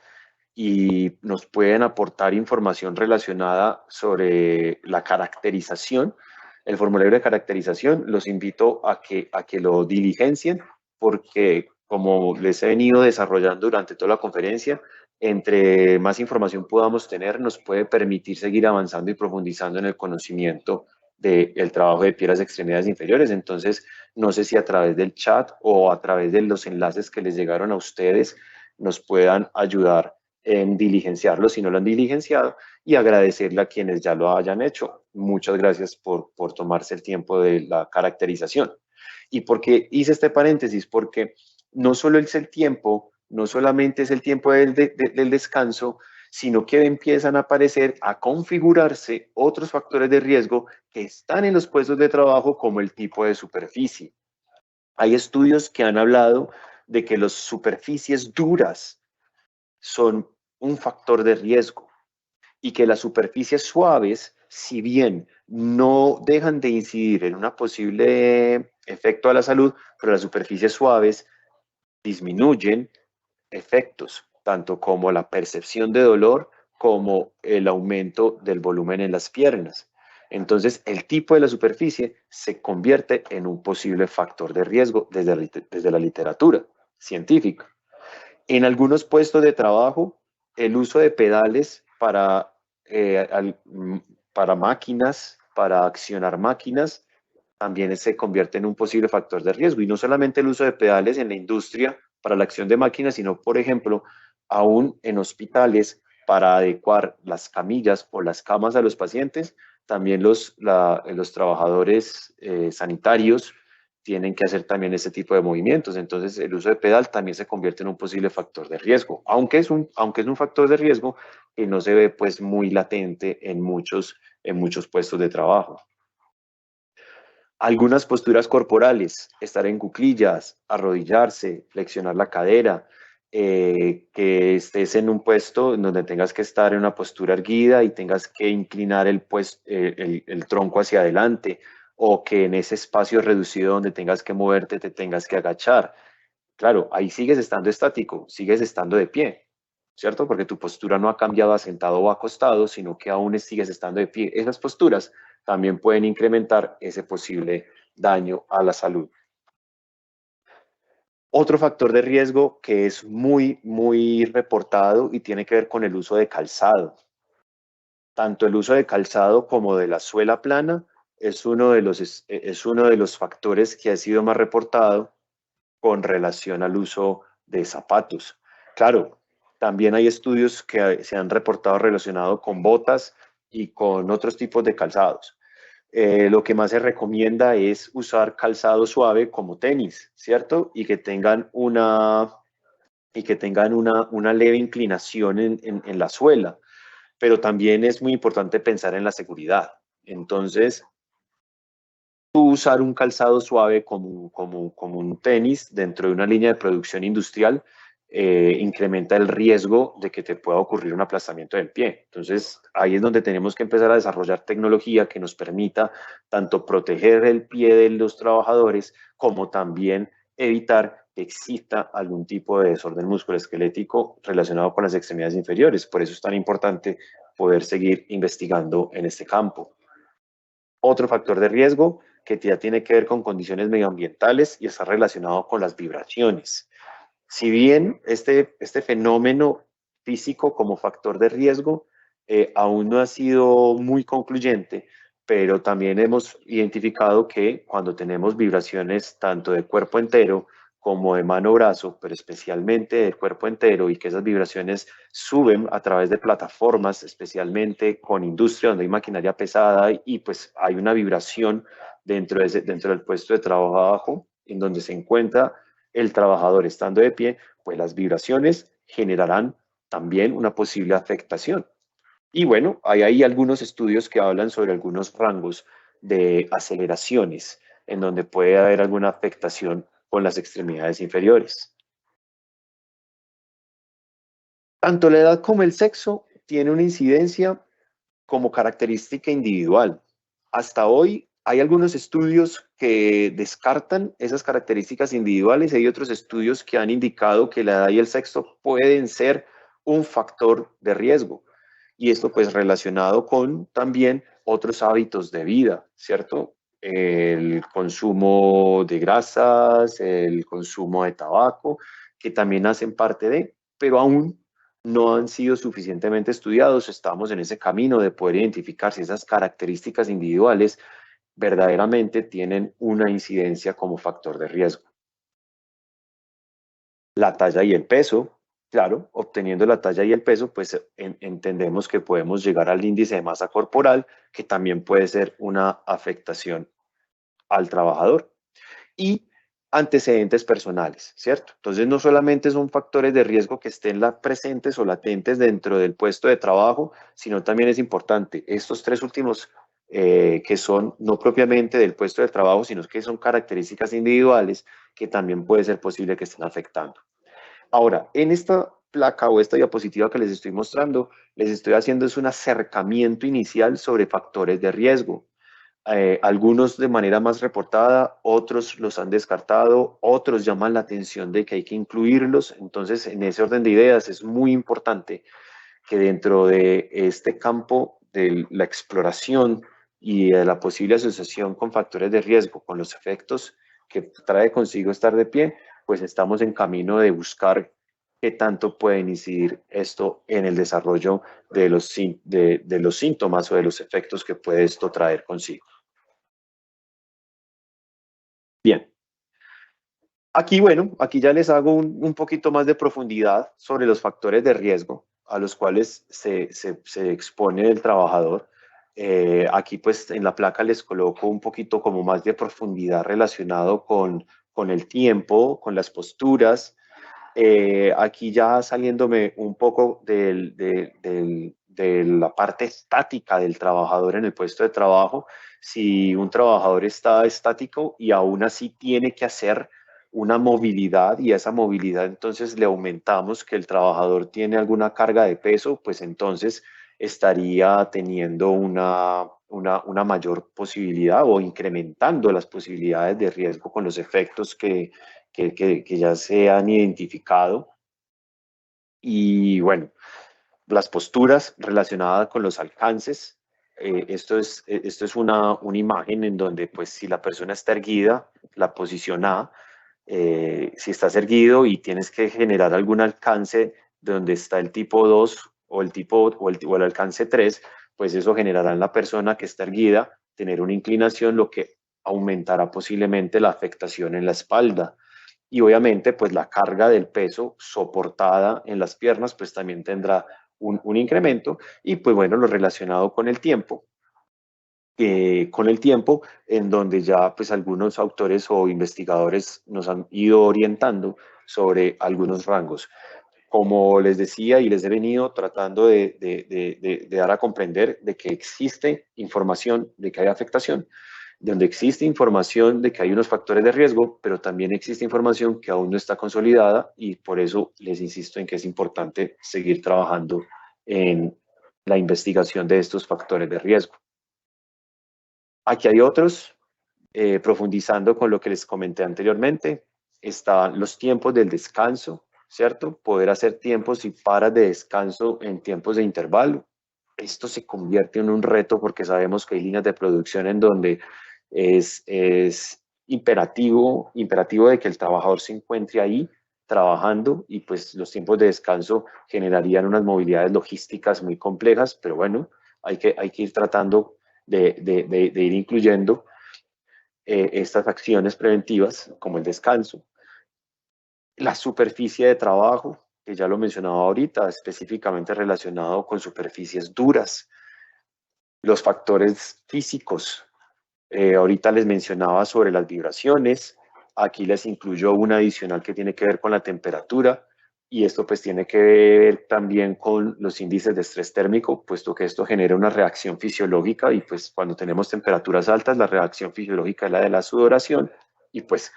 y nos pueden aportar información relacionada sobre la caracterización, el formulario de caracterización, los invito a que lo diligencien porque como les he venido desarrollando durante toda la conferencia, entre más información podamos tener, nos puede permitir seguir avanzando y profundizando en el conocimiento del trabajo de pie, las extremidades inferiores. Entonces, no sé si a través del chat o a través de los enlaces que les llegaron a ustedes nos puedan ayudar en diligenciarlo si no lo han diligenciado y agradecerle a quienes ya lo hayan hecho. Muchas gracias por tomarse el tiempo de la caracterización. ¿Y por qué hice este paréntesis? Porque no solo es el tiempo, no solamente es el tiempo del descanso, sino que empiezan a aparecer, a configurarse otros factores de riesgo que están en los puestos de trabajo como el tipo de superficie. Hay estudios que han hablado de que las superficies duras son un factor de riesgo y que las superficies suaves, si bien no dejan de incidir en un posible efecto a la salud, pero las superficies suaves disminuyen efectos, tanto como la percepción de dolor como el aumento del volumen en las piernas. Entonces, el tipo de la superficie se convierte en un posible factor de riesgo desde la literatura científica. En algunos puestos de trabajo, el uso de pedales para máquinas, para accionar máquinas, también se convierte en un posible factor de riesgo. Y no solamente el uso de pedales en la industria para la acción de máquinas, sino, por ejemplo, aún en hospitales, para adecuar las camillas o las camas a los pacientes, también los trabajadores sanitarios tienen que hacer también ese tipo de movimientos. Entonces, el uso de pedal también se convierte en un posible factor de riesgo, aunque es un factor de riesgo que no se ve pues muy latente en muchos puestos de trabajo. Algunas posturas corporales, estar en cuclillas, arrodillarse, flexionar la cadera, que estés en un puesto en donde tengas que estar en una postura erguida y tengas que inclinar el tronco hacia adelante, o que en ese espacio reducido donde tengas que moverte te tengas que agachar. Claro, ahí sigues estando estático, sigues estando de pie, ¿cierto? Porque tu postura no ha cambiado a sentado o acostado, sino que aún sigues estando de pie. Esas posturas también pueden incrementar ese posible daño a la salud. Otro factor de riesgo que es muy, muy reportado y tiene que ver con el uso de calzado. Tanto el uso de calzado como de la suela plana es uno de los factores que ha sido más reportado con relación al uso de zapatos. Claro, también hay estudios que se han reportado relacionados con botas y con otros tipos de calzados. Lo que más se recomienda es usar calzado suave como tenis, ¿cierto? Y que tengan una leve inclinación en la suela. Pero también es muy importante pensar en la seguridad. Entonces, usar un calzado suave como un tenis dentro de una línea de producción industrial incrementa el riesgo de que te pueda ocurrir un aplastamiento del pie. Entonces, ahí es donde tenemos que empezar a desarrollar tecnología que nos permita tanto proteger el pie de los trabajadores como también evitar que exista algún tipo de desorden musculoesquelético relacionado con las extremidades inferiores. Por eso es tan importante poder seguir investigando en este campo. Otro factor de riesgo que ya tiene que ver con condiciones medioambientales y está relacionado con las vibraciones. Si bien este fenómeno físico como factor de riesgo aún no ha sido muy concluyente, pero también hemos identificado que cuando tenemos vibraciones tanto de cuerpo entero como de mano-brazo, pero especialmente del cuerpo entero, y que esas vibraciones suben a través de plataformas, especialmente con industria donde hay maquinaria pesada y pues hay una vibración dentro del puesto de trabajo abajo, en donde se encuentra el trabajador estando de pie, pues las vibraciones generarán también una posible afectación. Y bueno, hay ahí algunos estudios que hablan sobre algunos rangos de aceleraciones en donde puede haber alguna afectación con las extremidades inferiores. Tanto la edad como el sexo tiene una incidencia como característica individual. Hasta hoy hay algunos estudios que descartan esas características individuales y hay otros estudios que han indicado que la edad y el sexo pueden ser un factor de riesgo. Y esto pues relacionado con también otros hábitos de vida, ¿cierto? El consumo de grasas, el consumo de tabaco, que también hacen parte de, pero aún no han sido suficientemente estudiados. Estamos en ese camino de poder identificar si esas características individuales verdaderamente tienen una incidencia como factor de riesgo. La talla y el peso, claro, obteniendo la talla y el peso, pues entendemos que podemos llegar al índice de masa corporal, que también puede ser una afectación al trabajador. Y antecedentes personales, ¿cierto? Entonces no solamente son factores de riesgo que estén presentes o latentes dentro del puesto de trabajo, sino también es importante estos tres últimos que son no propiamente del puesto de trabajo, sino que son características individuales que también puede ser posible que estén afectando. Ahora, en esta placa o esta diapositiva que les estoy mostrando, les estoy haciendo es un acercamiento inicial sobre factores de riesgo. Algunos de manera más reportada, otros los han descartado, otros llaman la atención de que hay que incluirlos. Entonces, en ese orden de ideas, es muy importante que dentro de este campo de la exploración y de la posible asociación con factores de riesgo, con los efectos que trae consigo estar de pie, pues estamos en camino de buscar qué tanto pueden incidir esto en el desarrollo de los síntomas o de los efectos que puede esto traer consigo. Bien, aquí, bueno, aquí ya les hago un poquito más de profundidad sobre los factores de riesgo. a los cuales se expone el trabajador. Aquí pues en la placa les coloco un poquito como más de profundidad relacionado con el tiempo, con las posturas. Aquí ya saliéndome un poco de la parte estática del trabajador en el puesto de trabajo, si un trabajador está estático y aún así tiene que hacer una movilidad y a esa movilidad entonces le aumentamos que el trabajador tiene alguna carga de peso, pues entonces estaría teniendo una mayor posibilidad o incrementando las posibilidades de riesgo con los efectos que ya se han identificado. Y bueno, las posturas relacionadas con los alcances. Esto es una imagen en donde, pues, si la persona está erguida, la posición A, si estás erguido y tienes que generar algún alcance donde está el tipo 2 o o el alcance 3, pues eso generará en la persona que está erguida tener una inclinación, lo que aumentará posiblemente la afectación en la espalda. Y obviamente, pues la carga del peso soportada en las piernas, pues también tendrá un incremento. Y pues bueno, lo relacionado con el tiempo, en donde ya pues algunos autores o investigadores nos han ido orientando sobre algunos rangos. Como les decía y les he venido tratando de dar a comprender de que existe información de que hay afectación, donde existe información de que hay unos factores de riesgo, pero también existe información que aún no está consolidada y por eso les insisto en que es importante seguir trabajando en la investigación de estos factores de riesgo. Aquí hay otros, profundizando con lo que les comenté anteriormente, están los tiempos del descanso, ¿cierto? Poder hacer tiempos y paras de descanso en tiempos de intervalo. Esto se convierte en un reto porque sabemos que hay líneas de producción en donde es imperativo de que el trabajador se encuentre ahí trabajando y pues los tiempos de descanso generarían unas movilidades logísticas muy complejas, pero bueno, hay que ir tratando de ir incluyendo estas acciones preventivas como el descanso. La superficie de trabajo, que ya lo mencionaba ahorita, específicamente relacionado con superficies duras. Los factores físicos, ahorita les mencionaba sobre las vibraciones, aquí les incluyo una adicional que tiene que ver con la temperatura y esto pues tiene que ver también con los índices de estrés térmico, puesto que esto genera una reacción fisiológica y pues cuando tenemos temperaturas altas la reacción fisiológica es la de la sudoración y pues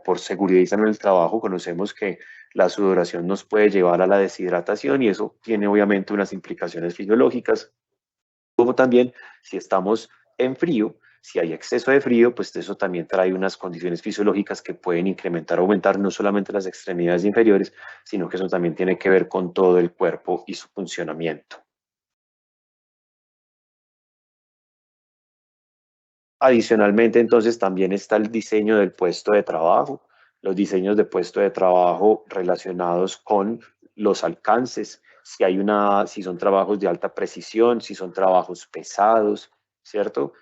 por seguridad en el trabajo conocemos que la sudoración nos puede llevar a la deshidratación y eso tiene obviamente unas implicaciones fisiológicas como también si estamos en frío, si hay exceso de frío, pues eso también trae unas condiciones fisiológicas que pueden incrementar o aumentar no solamente las extremidades inferiores, sino que eso también tiene que ver con todo el cuerpo y su funcionamiento. Adicionalmente, entonces, también está el diseño del puesto de trabajo, los diseños de puesto de trabajo relacionados con los alcances, si son trabajos de alta precisión, si son trabajos pesados, ¿cierto?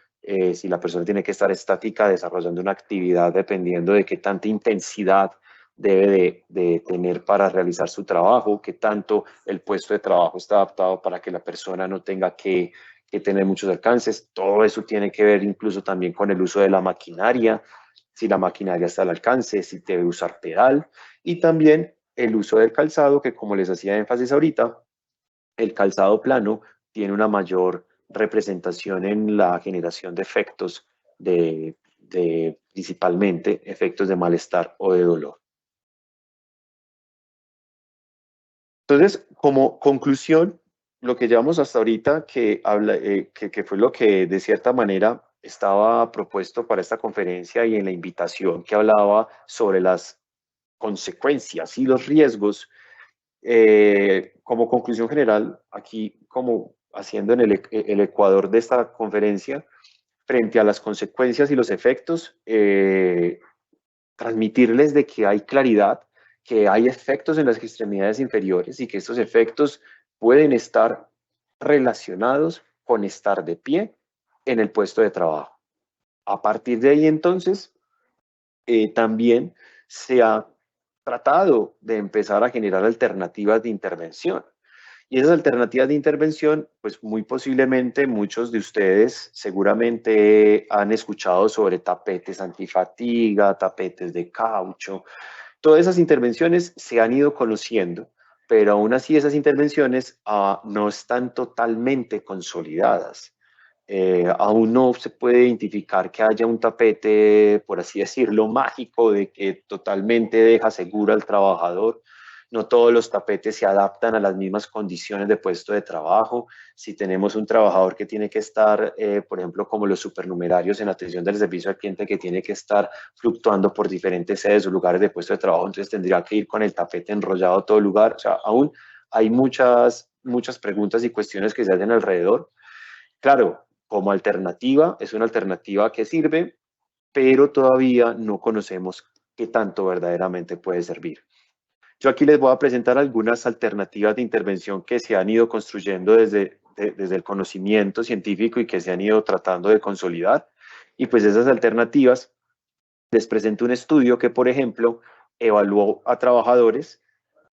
Si la persona tiene que estar estática desarrollando una actividad dependiendo de qué tanta intensidad debe de tener para realizar su trabajo, qué tanto el puesto de trabajo está adaptado para que la persona no tenga que tener muchos alcances. Todo eso tiene que ver incluso también con el uso de la maquinaria, si la maquinaria está al alcance, si debe usar pedal y también el uso del calzado, que como les hacía énfasis ahorita, el calzado plano tiene una mayor representación en la generación de efectos de principalmente efectos de malestar o de dolor. Entonces, como conclusión, lo que llevamos hasta ahorita, que fue lo que de cierta manera estaba propuesto para esta conferencia y en la invitación que hablaba sobre las consecuencias y los riesgos, como conclusión general, aquí como haciendo en el ecuador de esta conferencia, frente a las consecuencias y los efectos, transmitirles de que hay claridad, que hay efectos en las extremidades inferiores y que estos efectos pueden estar relacionados con estar de pie en el puesto de trabajo. A partir de ahí, entonces, también se ha tratado de empezar a generar alternativas de intervención. Y esas alternativas de intervención, pues muy posiblemente muchos de ustedes seguramente han escuchado sobre tapetes antifatiga, tapetes de caucho. Todas esas intervenciones se han ido conociendo, pero aún así esas intervenciones no están totalmente consolidadas. Aún no se puede identificar que haya un tapete, por así decirlo, mágico, de que totalmente deja seguro al trabajador. No todos los tapetes se adaptan a las mismas condiciones de puesto de trabajo. Si tenemos un trabajador que tiene que estar, por ejemplo, como los supernumerarios en atención del servicio al cliente, que tiene que estar fluctuando por diferentes sedes o lugares de puesto de trabajo, entonces tendría que ir con el tapete enrollado a todo lugar. O sea, aún hay muchas preguntas y cuestiones que se hacen alrededor. Claro, como alternativa, es una alternativa que sirve, pero todavía no conocemos qué tanto verdaderamente puede servir. Yo aquí les voy a presentar algunas alternativas de intervención que se han ido construyendo desde el conocimiento científico y que se han ido tratando de consolidar. Y pues esas alternativas, les presento un estudio que, por ejemplo, evaluó a trabajadores,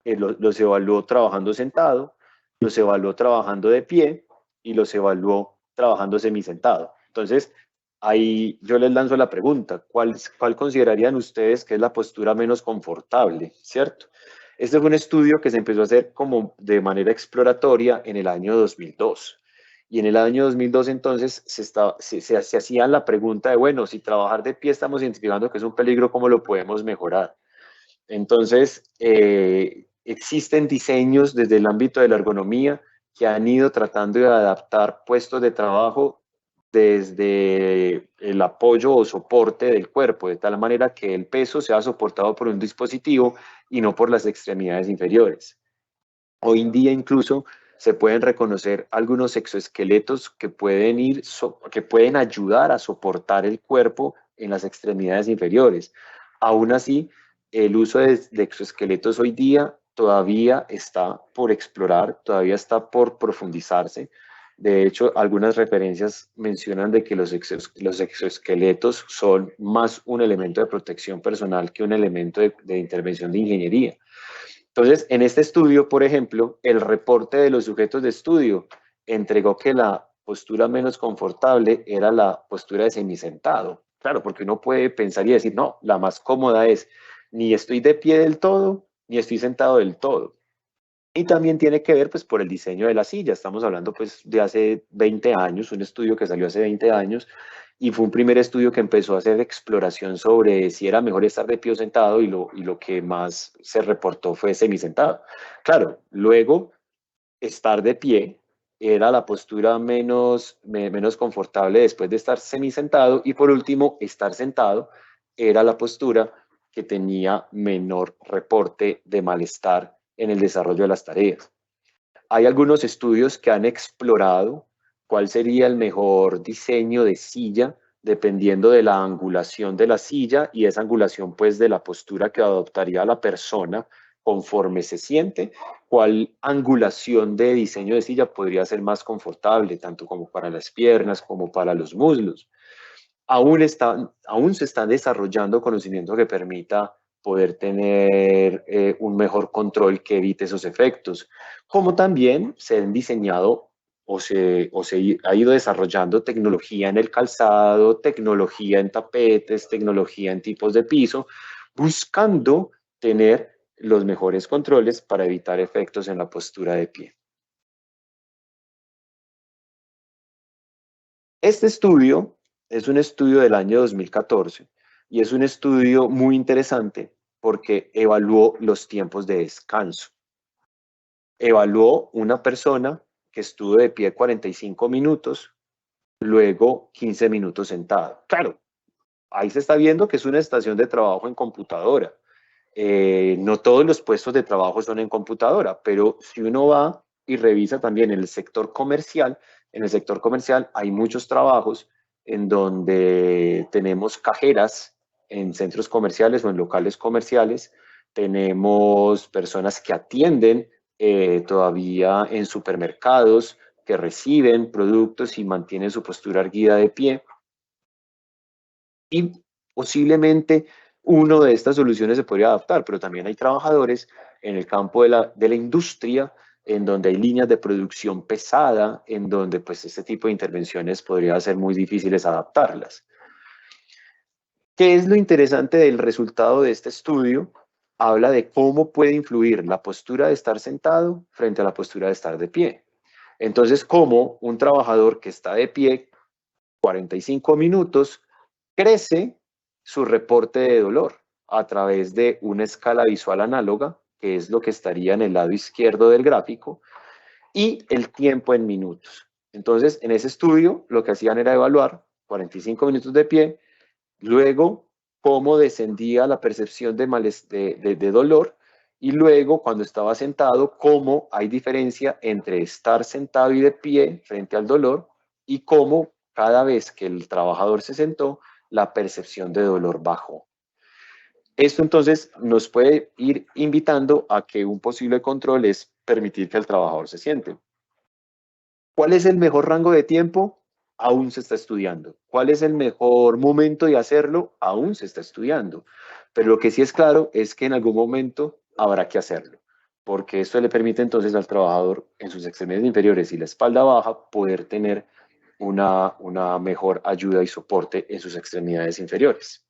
los evaluó trabajando sentado, los evaluó trabajando de pie y los evaluó trabajando semisentado. Entonces, ahí yo les lanzo la pregunta, ¿cuál considerarían ustedes que es la postura menos confortable? ¿Cierto? Este fue un estudio que se empezó a hacer como de manera exploratoria en el año 2002. Y en el año 2002 entonces se hacían la pregunta de, bueno, si trabajar de pie estamos identificando que es un peligro, ¿cómo lo podemos mejorar? Entonces, existen diseños desde el ámbito de la ergonomía que han ido tratando de adaptar puestos de trabajo desde el apoyo o soporte del cuerpo, de tal manera que el peso sea soportado por un dispositivo y no por las extremidades inferiores. Hoy en día incluso se pueden reconocer algunos exoesqueletos que pueden ayudar a soportar el cuerpo en las extremidades inferiores. Aún así, el uso de exoesqueletos hoy día todavía está por explorar, todavía está por profundizarse. De hecho, algunas referencias mencionan de que los exoesqueletos son más un elemento de protección personal que un elemento de intervención de ingeniería. Entonces, en este estudio, por ejemplo, el reporte de los sujetos de estudio entregó que la postura menos confortable era la postura de semisentado. Claro, porque uno puede pensar y decir, no, la más cómoda es ni estoy de pie del todo, ni estoy sentado del todo. Y también tiene que ver pues por el diseño de la silla. Estamos hablando pues de hace 20 años, un estudio que salió hace 20 años y fue un primer estudio que empezó a hacer exploración sobre si era mejor estar de pie o sentado y lo que más se reportó fue semisentado. Claro, luego estar de pie era la postura menos confortable después de estar semisentado y por último estar sentado era la postura que tenía menor reporte de malestar en el desarrollo de las tareas. Hay algunos estudios que han explorado cuál sería el mejor diseño de silla dependiendo de la angulación de la silla y esa angulación pues de la postura que adoptaría la persona conforme se siente, cuál angulación de diseño de silla podría ser más confortable, tanto como para las piernas como para los muslos. Aún se está desarrollando conocimiento que permita poder tener un mejor control que evite esos efectos, como también se han diseñado o se ha ido desarrollando tecnología en el calzado, tecnología en tapetes, tecnología en tipos de piso, buscando tener los mejores controles para evitar efectos en la postura de pie. Este estudio es un estudio del año 2014 y es un estudio muy interesante porque evaluó los tiempos de descanso. Evaluó una persona que estuvo de pie 45 minutos, luego 15 minutos sentado. Claro, ahí se está viendo que es una estación de trabajo en computadora. No todos los puestos de trabajo son en computadora, pero si uno va y revisa también en el sector comercial hay muchos trabajos en donde tenemos cajeras en centros comerciales o en locales comerciales, tenemos personas que atienden todavía en supermercados, que reciben productos y mantienen su postura erguida de pie. Y posiblemente uno de estas soluciones se podría adaptar, pero también hay trabajadores en el campo de la industria, en donde hay líneas de producción pesada, en donde pues este tipo de intervenciones podría ser muy difíciles adaptarlas. ¿Qué es lo interesante del resultado de este estudio? Habla de cómo puede influir la postura de estar sentado frente a la postura de estar de pie. Entonces, cómo un trabajador que está de pie 45 minutos crece su reporte de dolor a través de una escala visual análoga, que es lo que estaría en el lado izquierdo del gráfico, y el tiempo en minutos. Entonces, en ese estudio, lo que hacían era evaluar 45 minutos de pie, luego cómo descendía la percepción de dolor, y luego cuando estaba sentado, cómo hay diferencia entre estar sentado y de pie frente al dolor, y cómo cada vez que el trabajador se sentó, la percepción de dolor bajó. Esto entonces nos puede ir invitando a que un posible control es permitir que el trabajador se siente. ¿Cuál es el mejor rango de tiempo? Aún se está estudiando. ¿Cuál es el mejor momento de hacerlo? Aún se está estudiando. Pero lo que sí es claro es que en algún momento habrá que hacerlo, porque esto le permite entonces al trabajador en sus extremidades inferiores y la espalda baja poder tener una mejor ayuda y soporte en sus extremidades inferiores.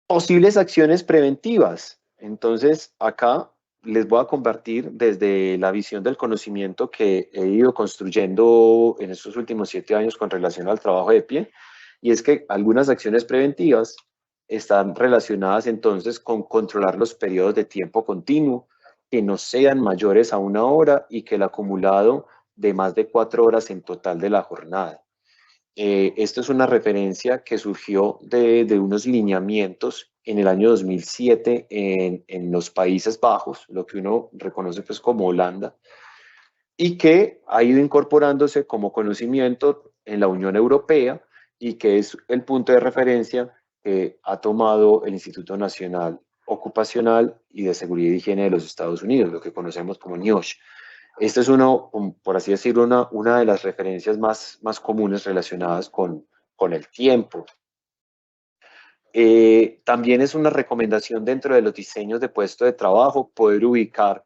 Posibles acciones preventivas. Entonces, acá les voy a compartir desde la visión del conocimiento que he ido construyendo en estos últimos 7 años con relación al trabajo de pie, y es que algunas acciones preventivas están relacionadas entonces con controlar los periodos de tiempo continuo, que no sean mayores a 1 hora y que el acumulado de más de 4 horas en total de la jornada. Esto es una referencia que surgió de unos lineamientos en el año 2007 en los Países Bajos, lo que uno reconoce pues como Holanda, y que ha ido incorporándose como conocimiento en la Unión Europea y que es el punto de referencia que ha tomado el Instituto Nacional Ocupacional y de Seguridad y Higiene de los Estados Unidos, lo que conocemos como NIOSH. Esta es uno, por así decirlo, una de las referencias más comunes relacionadas con el tiempo. También es una recomendación dentro de los diseños de puesto de trabajo poder ubicar,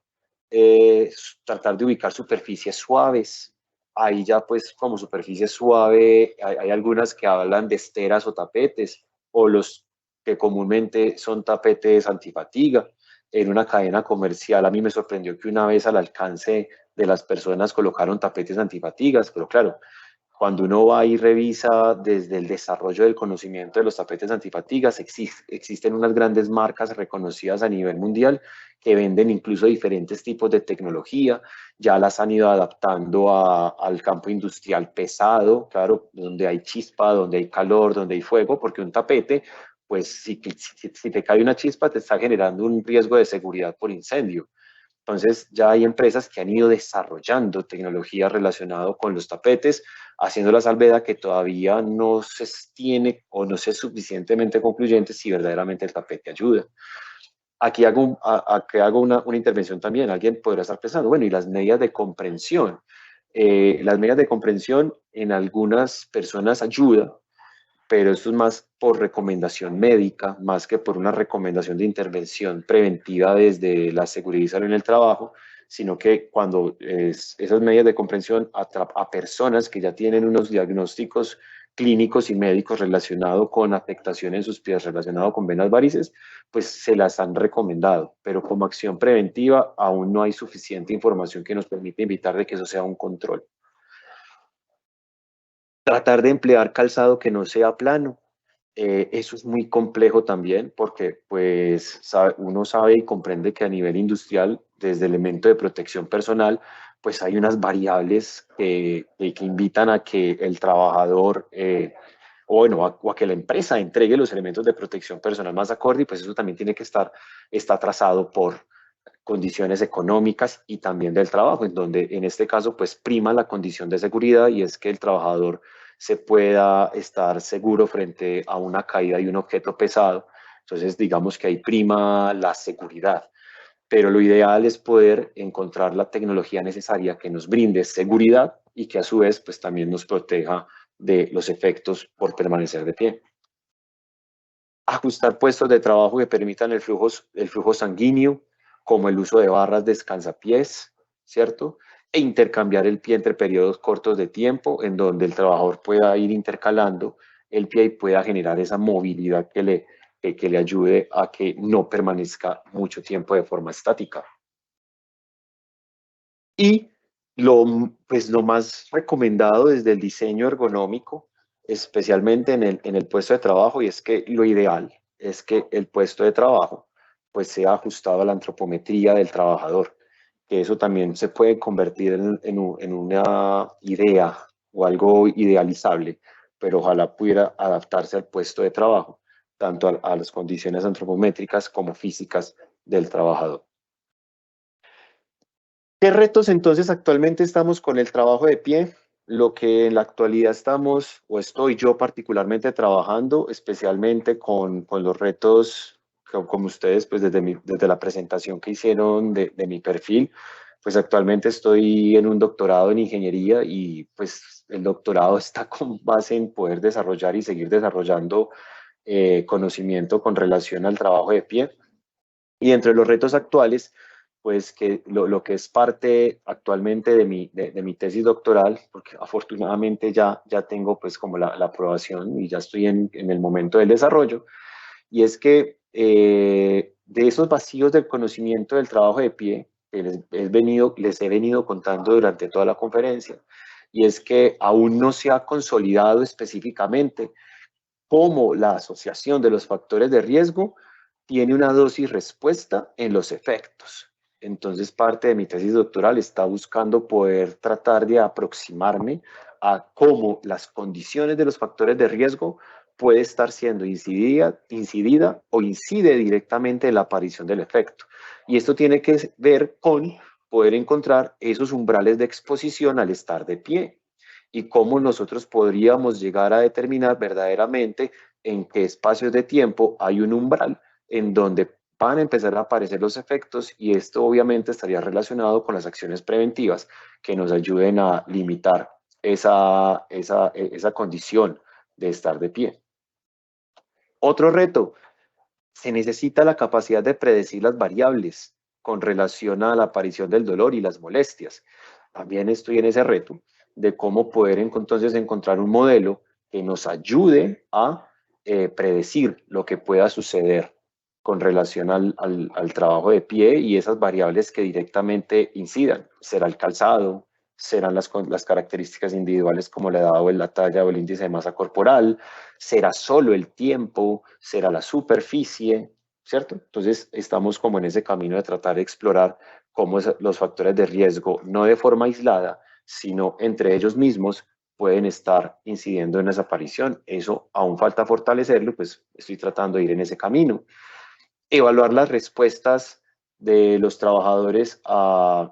tratar de ubicar superficies suaves. Ahí ya pues como superficie suave hay algunas que hablan de esteras o tapetes, o los que comúnmente son tapetes antifatiga. En una cadena comercial a mí me sorprendió que una vez al alcance de las personas colocaron tapetes antifatigas, pero claro, cuando uno va y revisa desde el desarrollo del conocimiento de los tapetes antifatigas, existen unas grandes marcas reconocidas a nivel mundial que venden incluso diferentes tipos de tecnología, ya las han ido adaptando al campo industrial pesado, claro, donde hay chispa, donde hay calor, donde hay fuego, porque un tapete, pues si te cae una chispa, te está generando un riesgo de seguridad por incendio. Entonces ya hay empresas que han ido desarrollando tecnología relacionada con los tapetes, haciendo la salvedad que todavía no se tiene o no se es suficientemente concluyente si verdaderamente el tapete ayuda. Aquí hago una intervención también. Alguien podrá estar pensando, bueno, ¿y las medidas de comprensión? Las medidas de comprensión en algunas personas ayudan, pero esto es más por recomendación médica, más que por una recomendación de intervención preventiva desde la seguridad y salud en el trabajo, sino que cuando esas medidas de comprensión a personas que ya tienen unos diagnósticos clínicos y médicos relacionados con afectación en sus pies, relacionado con venas varices, pues se las han recomendado, pero como acción preventiva aún no hay suficiente información que nos permita evitar de que eso sea un control. Tratar de emplear calzado que no sea plano. Eso es muy complejo también porque pues uno sabe y comprende que a nivel industrial, desde el elemento de protección personal, pues hay unas variables que invitan a que el trabajador, o bueno, o a que la empresa entregue los elementos de protección personal más acorde, y pues eso también tiene que está trazado por condiciones económicas y también del trabajo, en donde en este caso pues prima la condición de seguridad, y es que el trabajador se pueda estar seguro frente a una caída de un objeto pesado. Entonces digamos que ahí prima la seguridad, pero lo ideal es poder encontrar la tecnología necesaria que nos brinde seguridad y que a su vez pues también nos proteja de los efectos por permanecer de pie. Ajustar puestos de trabajo que permitan el flujo sanguíneo. como el uso de barras descansapiés, ¿cierto? E intercambiar el pie entre periodos cortos de tiempo en donde el trabajador pueda ir intercalando el pie y pueda generar esa movilidad que le ayude a que no permanezca mucho tiempo de forma estática. Y lo más recomendado desde el diseño ergonómico, especialmente en el puesto de trabajo, y es que lo ideal es que el puesto de trabajo pues sea ajustado a la antropometría del trabajador, que eso también se puede convertir en una idea o algo idealizable, pero ojalá pudiera adaptarse al puesto de trabajo, tanto a las condiciones antropométricas como físicas del trabajador. ¿Qué retos entonces actualmente estamos con el trabajo de pie? Lo que en la actualidad estamos, o estoy yo particularmente trabajando, especialmente con los retos, como ustedes, pues desde la presentación que hicieron de mi perfil, pues actualmente estoy en un doctorado en ingeniería y pues el doctorado está con base en poder desarrollar y seguir desarrollando conocimiento con relación al trabajo de pie. Y entre los retos actuales, pues que lo que es parte actualmente de mi tesis doctoral, porque afortunadamente ya tengo pues como la aprobación y ya estoy en el momento del desarrollo, y es que de esos vacíos del conocimiento del trabajo de pie, que les he venido contando durante toda la conferencia, y es que aún no se ha consolidado específicamente cómo la asociación de los factores de riesgo tiene una dosis respuesta en los efectos. Entonces, parte de mi tesis doctoral está buscando poder tratar de aproximarme a cómo las condiciones de los factores de riesgo puede estar siendo incidida o incide directamente en la aparición del efecto. Y esto tiene que ver con poder encontrar esos umbrales de exposición al estar de pie y cómo nosotros podríamos llegar a determinar verdaderamente en qué espacios de tiempo hay un umbral en donde van a empezar a aparecer los efectos y esto obviamente estaría relacionado con las acciones preventivas que nos ayuden a limitar esa condición de estar de pie. Otro reto, se necesita la capacidad de predecir las variables con relación a la aparición del dolor y las molestias. También estoy en ese reto de cómo poder entonces encontrar un modelo que nos ayude a predecir lo que pueda suceder con relación al trabajo de pie y esas variables que directamente incidan. Será el calzado, serán las características individuales como la edad o la talla o el índice de masa corporal, será solo el tiempo, será la superficie, ¿cierto? Entonces estamos como en ese camino de tratar de explorar cómo los factores de riesgo, no de forma aislada, sino entre ellos mismos, pueden estar incidiendo en esa aparición. Eso aún falta fortalecerlo, pues estoy tratando de ir en ese camino. Evaluar las respuestas de los trabajadores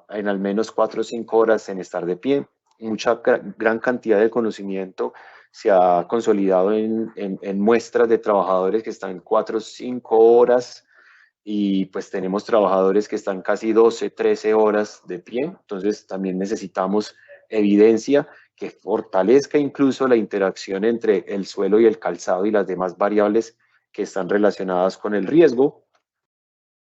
en al menos 4 o 5 horas en estar de pie. Mucha gran cantidad de conocimiento se ha consolidado en muestras de trabajadores que están 4 o 5 horas y pues tenemos trabajadores que están casi 12, 13 horas de pie. Entonces también necesitamos evidencia que fortalezca incluso la interacción entre el suelo y el calzado y las demás variables que están relacionadas con el riesgo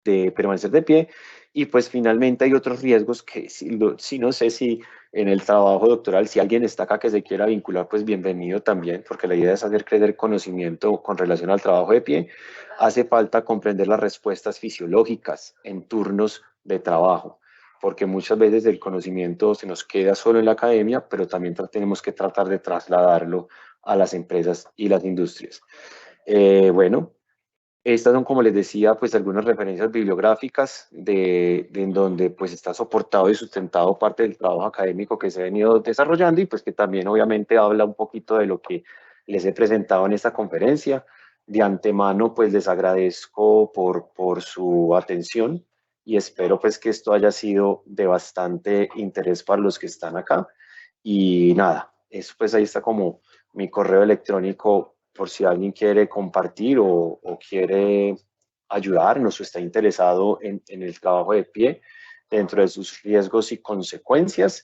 de permanecer de pie. Y pues finalmente hay otros riesgos que si no sé si en el trabajo doctoral, si alguien está acá que se quiera vincular, pues bienvenido también, porque la idea es hacer crecer conocimiento con relación al trabajo de pie. Hace falta comprender las respuestas fisiológicas en turnos de trabajo, porque muchas veces el conocimiento se nos queda solo en la academia, pero también tenemos que tratar de trasladarlo a las empresas y las industrias. Bueno, estas son, como les decía, pues algunas referencias bibliográficas en donde pues está soportado y sustentado parte del trabajo académico que se ha venido desarrollando y pues que también obviamente habla un poquito de lo que les he presentado en esta conferencia. De antemano pues les agradezco por su atención y espero pues que esto haya sido de bastante interés para los que están acá. Y nada, eso pues ahí está como mi correo electrónico por si alguien quiere compartir o quiere ayudarnos o está interesado en el trabajo de pie dentro de sus riesgos y consecuencias.